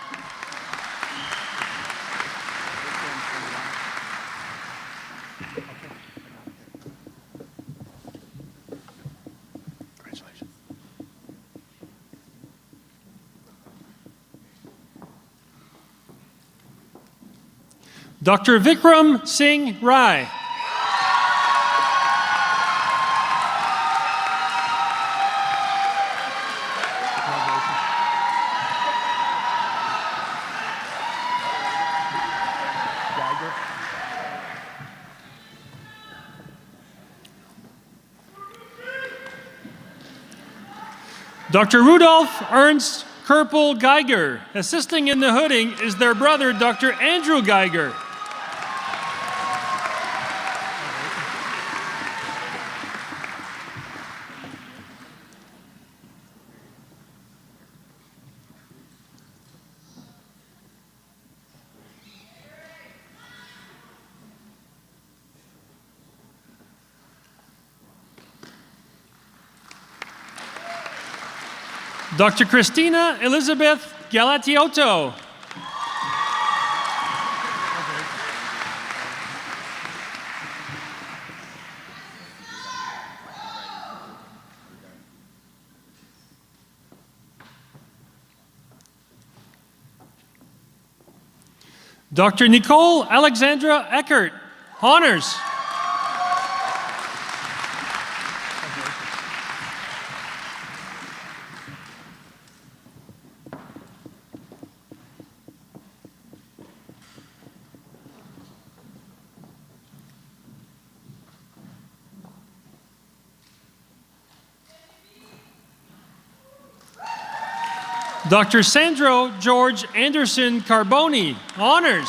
Dr. Vikram Singh Rai. Dr. Rudolph Ernst Kerpel Geiger. Assisting in the hooding is their brother, Dr. Andrew Geiger. Dr. Christina Elizabeth Galatiotto. Dr. Nicole Alexandra Eckert, honors. Dr. Sandro George Anderson Carboni, honors.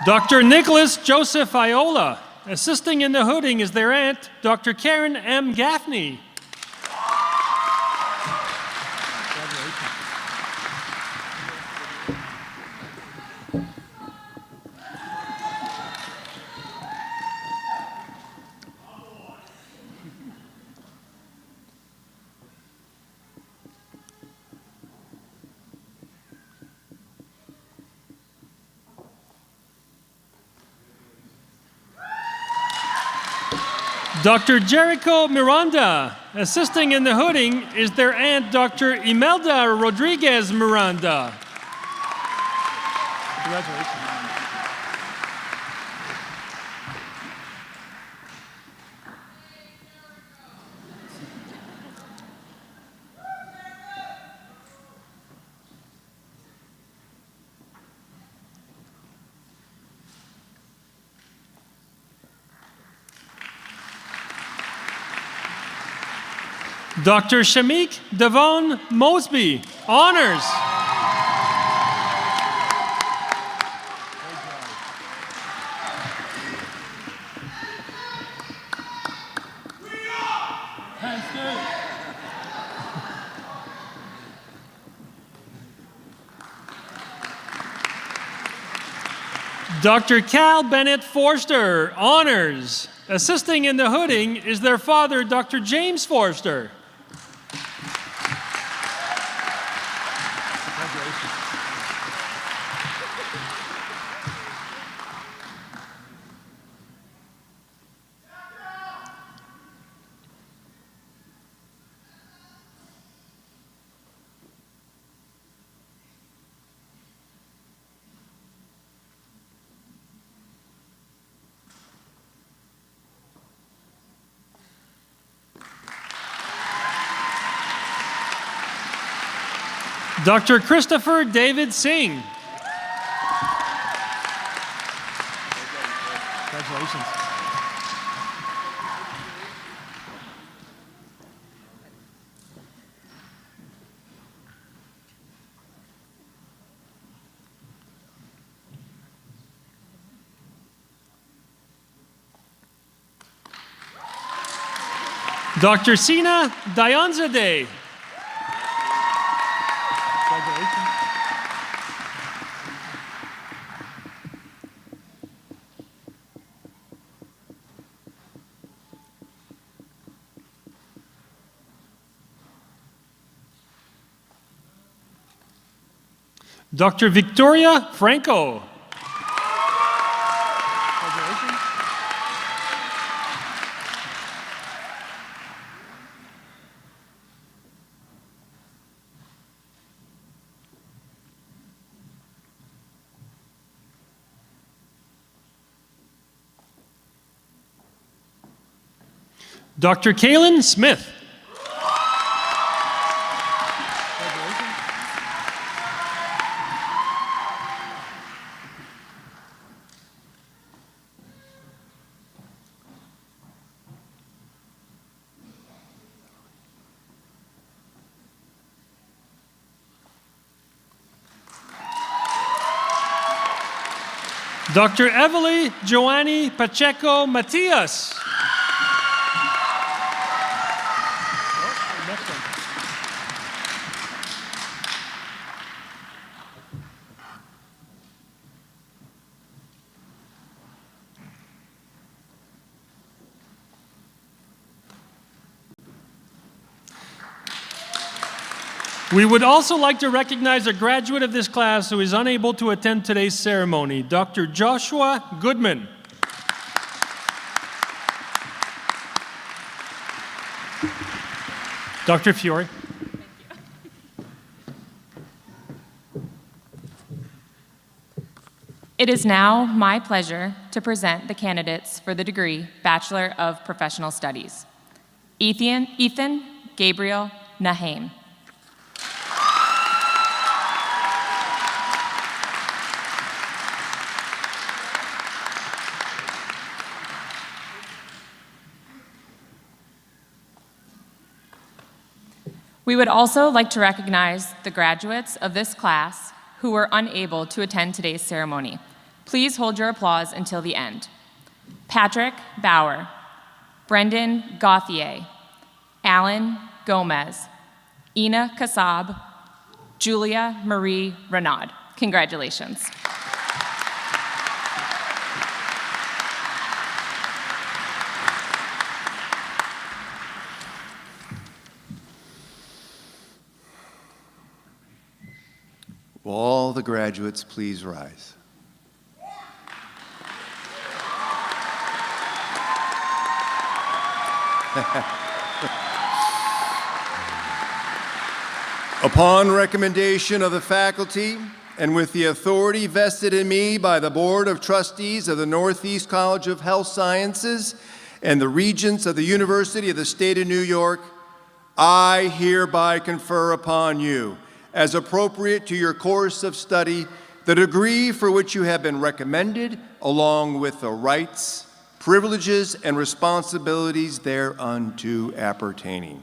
Dr. Nicholas Joseph Iola. Assisting in the hooding is their aunt, Dr. Karen M. Gaffney. Dr. Jericho Miranda. Assisting in the hooding is their aunt, Dr. Imelda Rodriguez Miranda. Congratulations. Dr. Shamik Devon Mosby, honors. Dr. Cal Bennett Forster, honors. Assisting in the hooding is their father, Dr. James Forster. Dr. Christopher David Singh. Congratulations. Dr. Sina Dayanzadeh. Congratulations. Dr. Victoria Franco. Congratulations. Dr. Kaylin Smith. Dr. Evely Joanny Pacheco Matias. We would also like to recognize a graduate of this class who is unable to attend today's ceremony, Dr. Joshua Goodman. Dr. Fiore. It is now my pleasure to present the candidates for the degree Bachelor of Professional Studies. Ethan Gabriel Naheem. We would also like to recognize the graduates of this class who were unable to attend today's ceremony. Please hold your applause until the end. Patrick Bauer, Brendan Gauthier, Alan Gomez, Ina Kassab, Julia Marie Renaud. Congratulations. Will all the graduates please rise? Upon recommendation of the faculty and with the authority vested in me by the Board of Trustees of the Northeast College of Health Sciences and the Regents of the University of the State of New York, I hereby confer upon you, as appropriate to your course of study, the degree for which you have been recommended, along with the rights, privileges, and responsibilities thereunto appertaining.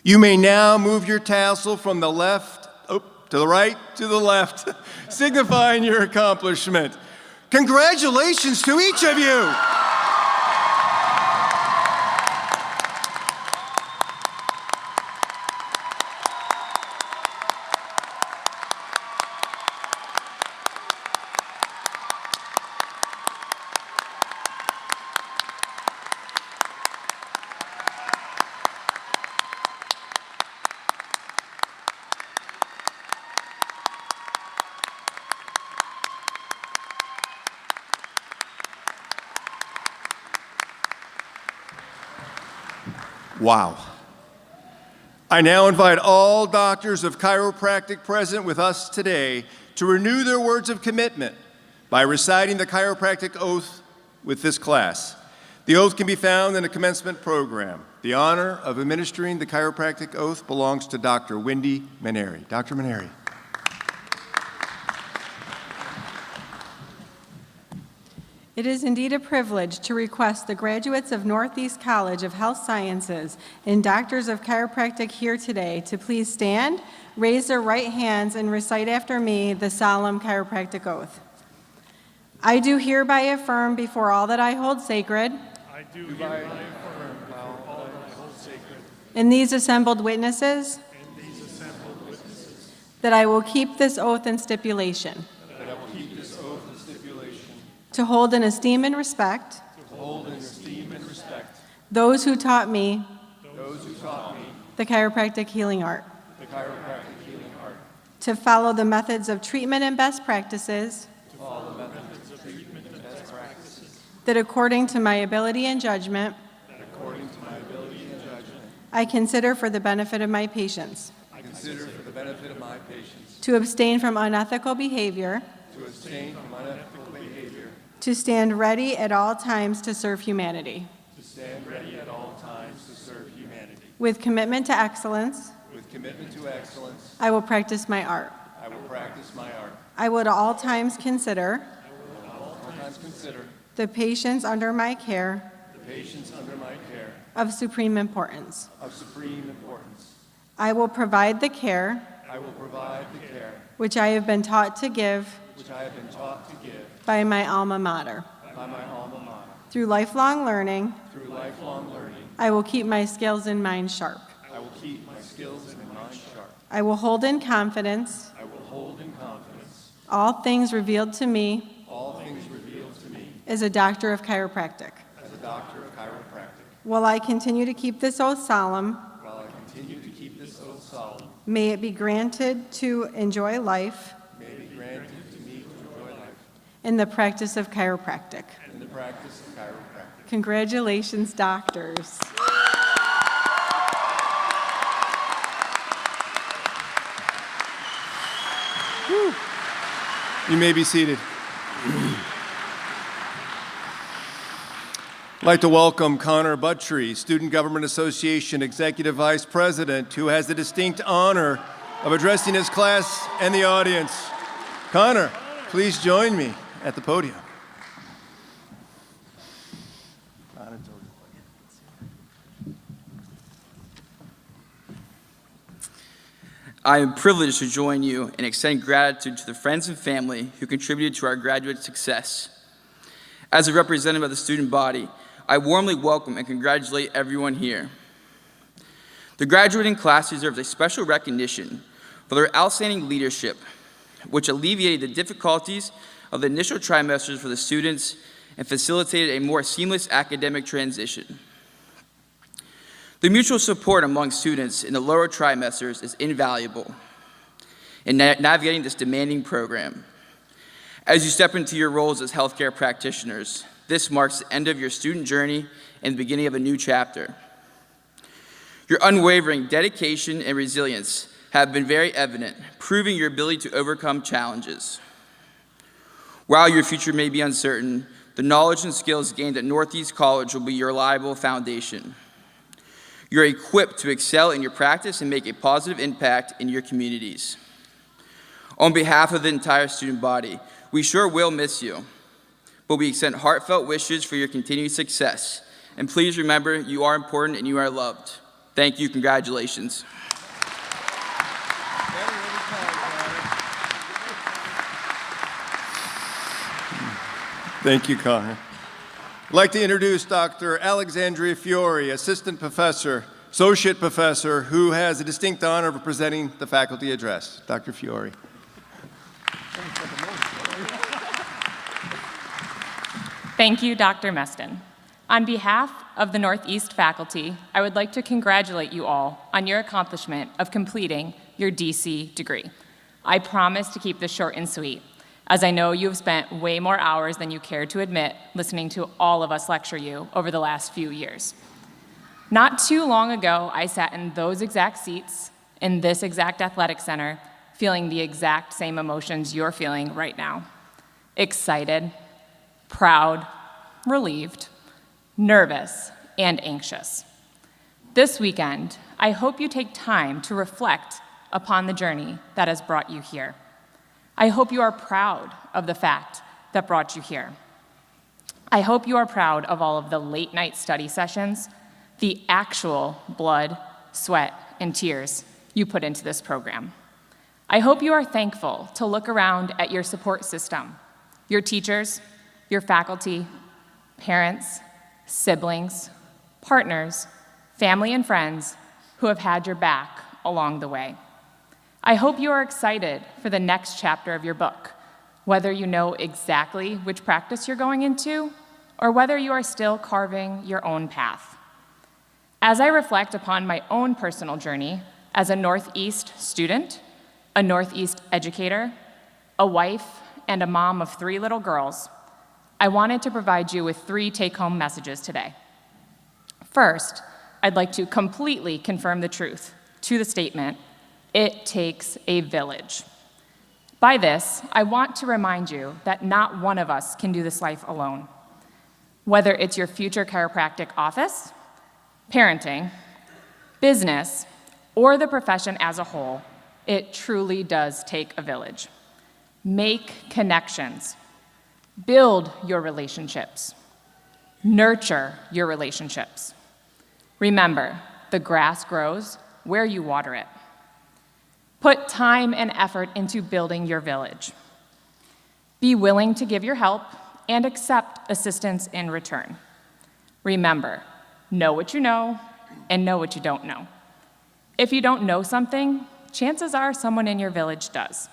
You may now move your tassel from the left, to the right, to the left, signifying your accomplishment. Congratulations to each of you. Wow. I now invite all doctors of chiropractic present with us today to renew their words of commitment by reciting the chiropractic oath with this class. The oath can be found in the commencement program. The honor of administering the chiropractic oath belongs to Dr. Wendy Maneri. Dr. Maneri. It is indeed a privilege to request the graduates of Northeast College of Health Sciences and doctors of chiropractic here today to please stand, raise their right hands, and recite after me the solemn chiropractic oath. I do hereby affirm before all that I hold sacred, I do hereby affirm before all that I hold sacred, and these assembled witnesses, that I will keep this oath and stipulation, to hold in esteem and respect, those who taught me, the chiropractic healing art, to follow the methods of treatment and best practices, that according to my ability and judgment, I consider for the benefit of my patients, to abstain from unethical behavior, to stand ready at all times to serve humanity. With commitment to excellence, I will practice my art. I will at all times consider the patients under my care of supreme importance. I will provide the care which I have been taught to give by my alma mater. Through lifelong learning, I will keep my skills and mind sharp. I will hold in confidence all things revealed to me as a doctor of chiropractic. While I continue to keep this oath solemn, may it be granted to enjoy life in the practice of chiropractic. Congratulations, doctors. You may be seated. I'd like to welcome Connor Buttrey, Student Government Association Executive Vice President, who has the distinct honor of addressing his class and the audience. Connor, please join me at the podium. I am privileged to join you and extend gratitude to the friends and family who contributed to our graduate success. As a representative of the student body, I warmly welcome and congratulate everyone here. The graduating class deserves a special recognition for their outstanding leadership, which alleviated the difficulties of the initial trimesters for the students and facilitated a more seamless academic transition. The mutual support among students in the lower trimesters is invaluable in navigating this demanding program. As you step into your roles as healthcare practitioners, this marks the end of your student journey and the beginning of a new chapter. Your unwavering dedication and resilience have been very evident, proving your ability to overcome challenges. While your future may be uncertain, the knowledge and skills gained at Northeast College will be your reliable foundation. You're equipped to excel in your practice and make a positive impact in your communities. On behalf of the entire student body, we sure will miss you, but we extend heartfelt wishes for your continued success. And please remember, you are important and you are loved. Thank you, congratulations. Thank you, Connor. I'd like to introduce Dr. Alexandria Fiore, Assistant Professor, Associate Professor, who has the distinct honor of presenting the faculty address. Dr. Fiore. Thank you, Dr. Meston. On behalf of the Northeast faculty, I would like to congratulate you all on your accomplishment of completing your DC degree. I promise to keep this short and sweet, as I know you have spent way more hours than you care to admit listening to all of us lecture you over the last few years. Not too long ago, I sat in those exact seats in this exact athletic center, feeling the exact same emotions you're feeling right now. Excited, proud, relieved, nervous, and anxious. This weekend, I hope you take time to reflect upon the journey that has brought you here. I hope you are proud of the fact that brought you here. I hope you are proud of all of the late-night study sessions, the actual blood, sweat, and tears you put into this program. I hope you are thankful to look around at your support system, your teachers, your faculty, parents, siblings, partners, family, and friends who have had your back along the way. I hope you are excited for the next chapter of your book, whether you know exactly which practice you're going into or whether you are still carving your own path. As I reflect upon my own personal journey as a Northeast student, a Northeast educator, a wife, and a mom of 3 little girls, I wanted to provide you with 3 take-home messages today. First, I'd like to completely confirm the truth to the statement, "It takes a village." By this, I want to remind you that not one of us can do this life alone. Whether it's your future chiropractic office, parenting, business, or the profession as a whole, it truly does take a village. Make connections. Build your relationships. Nurture your relationships. Remember, the grass grows where you water it. Put time and effort into building your village. Be willing to give your help and accept assistance in return. Remember, know what you know and know what you don't know. If you don't know something, chances are someone in your village does.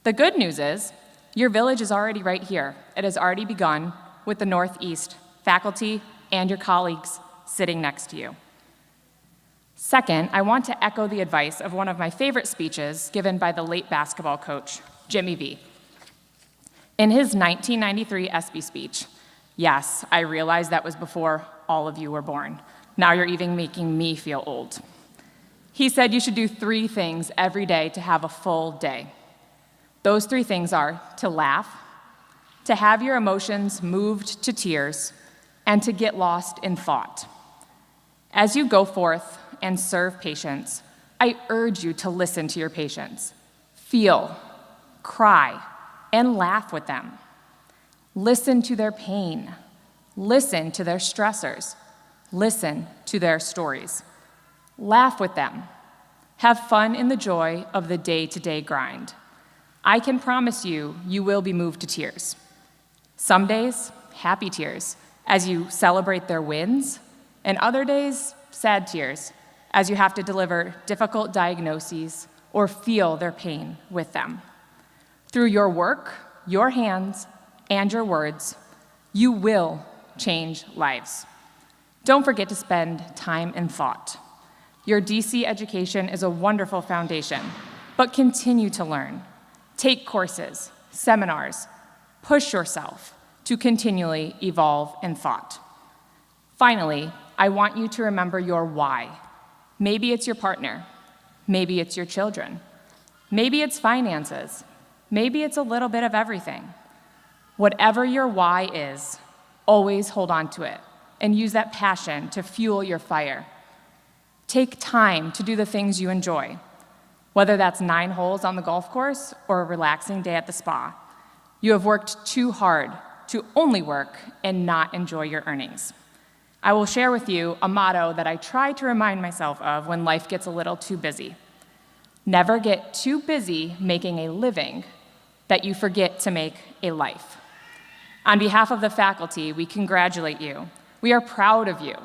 The good news is, your village is already right here. It has already begun with the Northeast faculty and your colleagues sitting next to you. Second, I want to echo the advice of one of my favorite speeches given by the late basketball coach, Jimmy V. In his 1993 ESPY speech, yes, I realize that was before all of you were born. Now you're even making me feel old. He said you should do 3 things every day to have a full day. Those 3 things are to laugh, to have your emotions moved to tears, and to get lost in thought. As you go forth and serve patients, I urge you to listen to your patients. Feel, cry, and laugh with them. Listen to their pain. Listen to their stressors. Listen to their stories. Laugh with them. Have fun in the joy of the day-to-day grind. I can promise you, you will be moved to tears. Some days, happy tears, as you celebrate their wins, and other days, sad tears, as you have to deliver difficult diagnoses or feel their pain with them. Through your work, your hands, and your words, you will change lives. Don't forget to spend time and thought. Your DC education is a wonderful foundation, but continue to learn. Take courses, seminars, push yourself to continually evolve in thought. Finally, I want you to remember your why. Maybe it's your partner. Maybe it's your children. Maybe it's finances. Maybe it's a little bit of everything. Whatever your why is, always hold on to it and use that passion to fuel your fire. Take time to do the things you enjoy, whether that's 9 holes on the golf course or a relaxing day at the spa. You have worked too hard to only work and not enjoy your earnings. I will share with you a motto that I try to remind myself of when life gets a little too busy. Never get too busy making a living that you forget to make a life. On behalf of the faculty, we congratulate you. We are proud of you.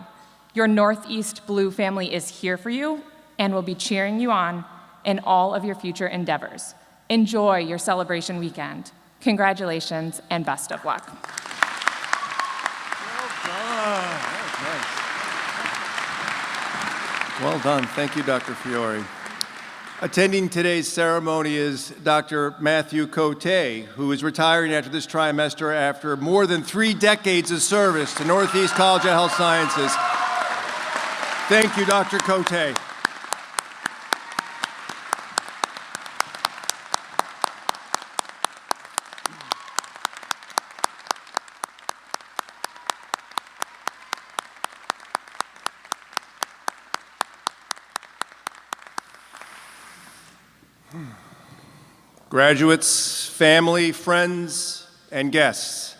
Your Northeast Blue family is here for you and will be cheering you on in all of your future endeavors. Enjoy your celebration weekend. Congratulations and best of luck. Well done. Thank you, Dr. Fiore. Attending today's ceremony is Dr. Matthew Cote, who is retiring after this trimester after more than 3 decades of service to Northeast College of Health Sciences. Thank you, Dr. Cote. graduates, family, friends, and guests.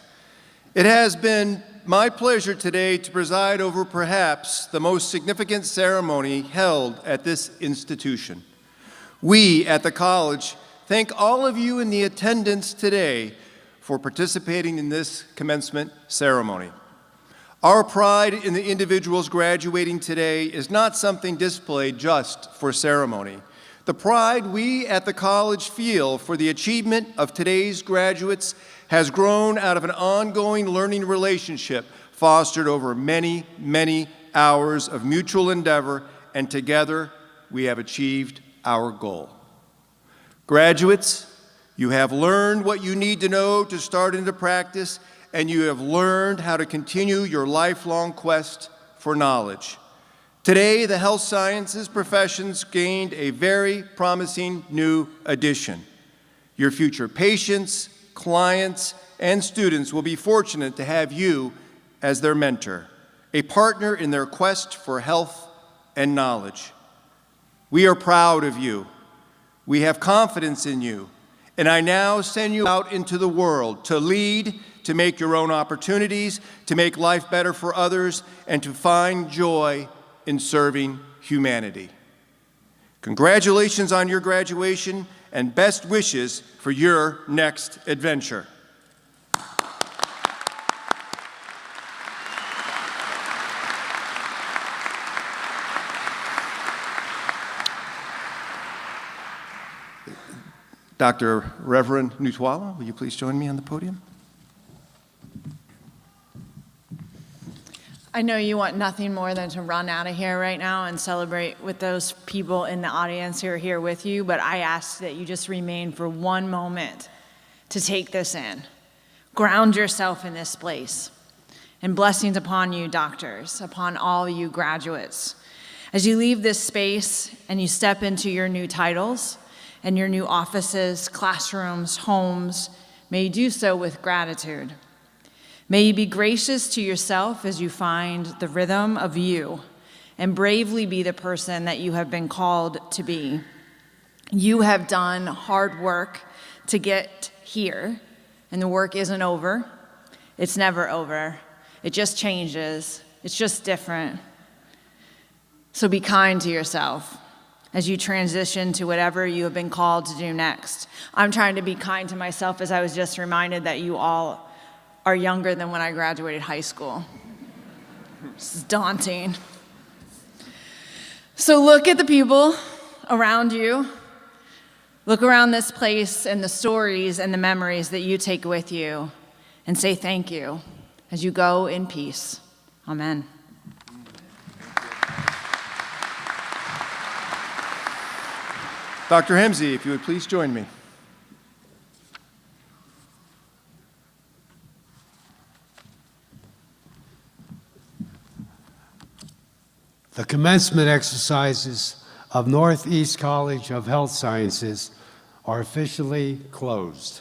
It has been my pleasure today to preside over perhaps the most significant ceremony held at this institution. We at the college thank all of you in the attendance today for participating in this commencement ceremony. Our pride in the individuals graduating today is not something displayed just for ceremony. The pride we at the college feel for the achievement of today's graduates has grown out of an ongoing learning relationship fostered over many, many hours of mutual endeavor, and together we have achieved our goal. Graduates, you have learned what you need to know to start into practice, and you have learned how to continue your lifelong quest for knowledge. Today, the health sciences professions gained a very promising new addition. Your future patients, clients, and students will be fortunate to have you as their mentor, a partner in their quest for health and knowledge. We are proud of you. We have confidence in you, and I now send you out into the world to lead, to make your own opportunities, to make life better for others, and to find joy in serving humanity. Congratulations on your graduation, and best wishes for your next adventure. Dr. Reverend Nutwala, will you please join me on the podium? I know you want nothing more than to run out of here right now and celebrate with those people in the audience who are here with you, but I ask that you just remain for one moment to take this in. Ground yourself in this place. And blessings upon you, doctors, upon all you graduates. As you leave this space and you step into your new titles and your new offices, classrooms, homes, may you do so with gratitude. May you be gracious to yourself as you find the rhythm of you and bravely be the person that you have been called to be. You have done hard work to get here, and the work isn't over. It's never over. It just changes. It's just different. So be kind to yourself as you transition to whatever you have been called to do next. I'm trying to be kind to myself as I was just reminded that you all are younger than when I graduated high school. This is daunting. So look at the people around you. Look around this place and the stories and the memories that you take with you, and say thank you as you go in peace. Amen. Dr. Hemsey, if you would please join me. The commencement exercises of Northeast College of Health Sciences are officially closed.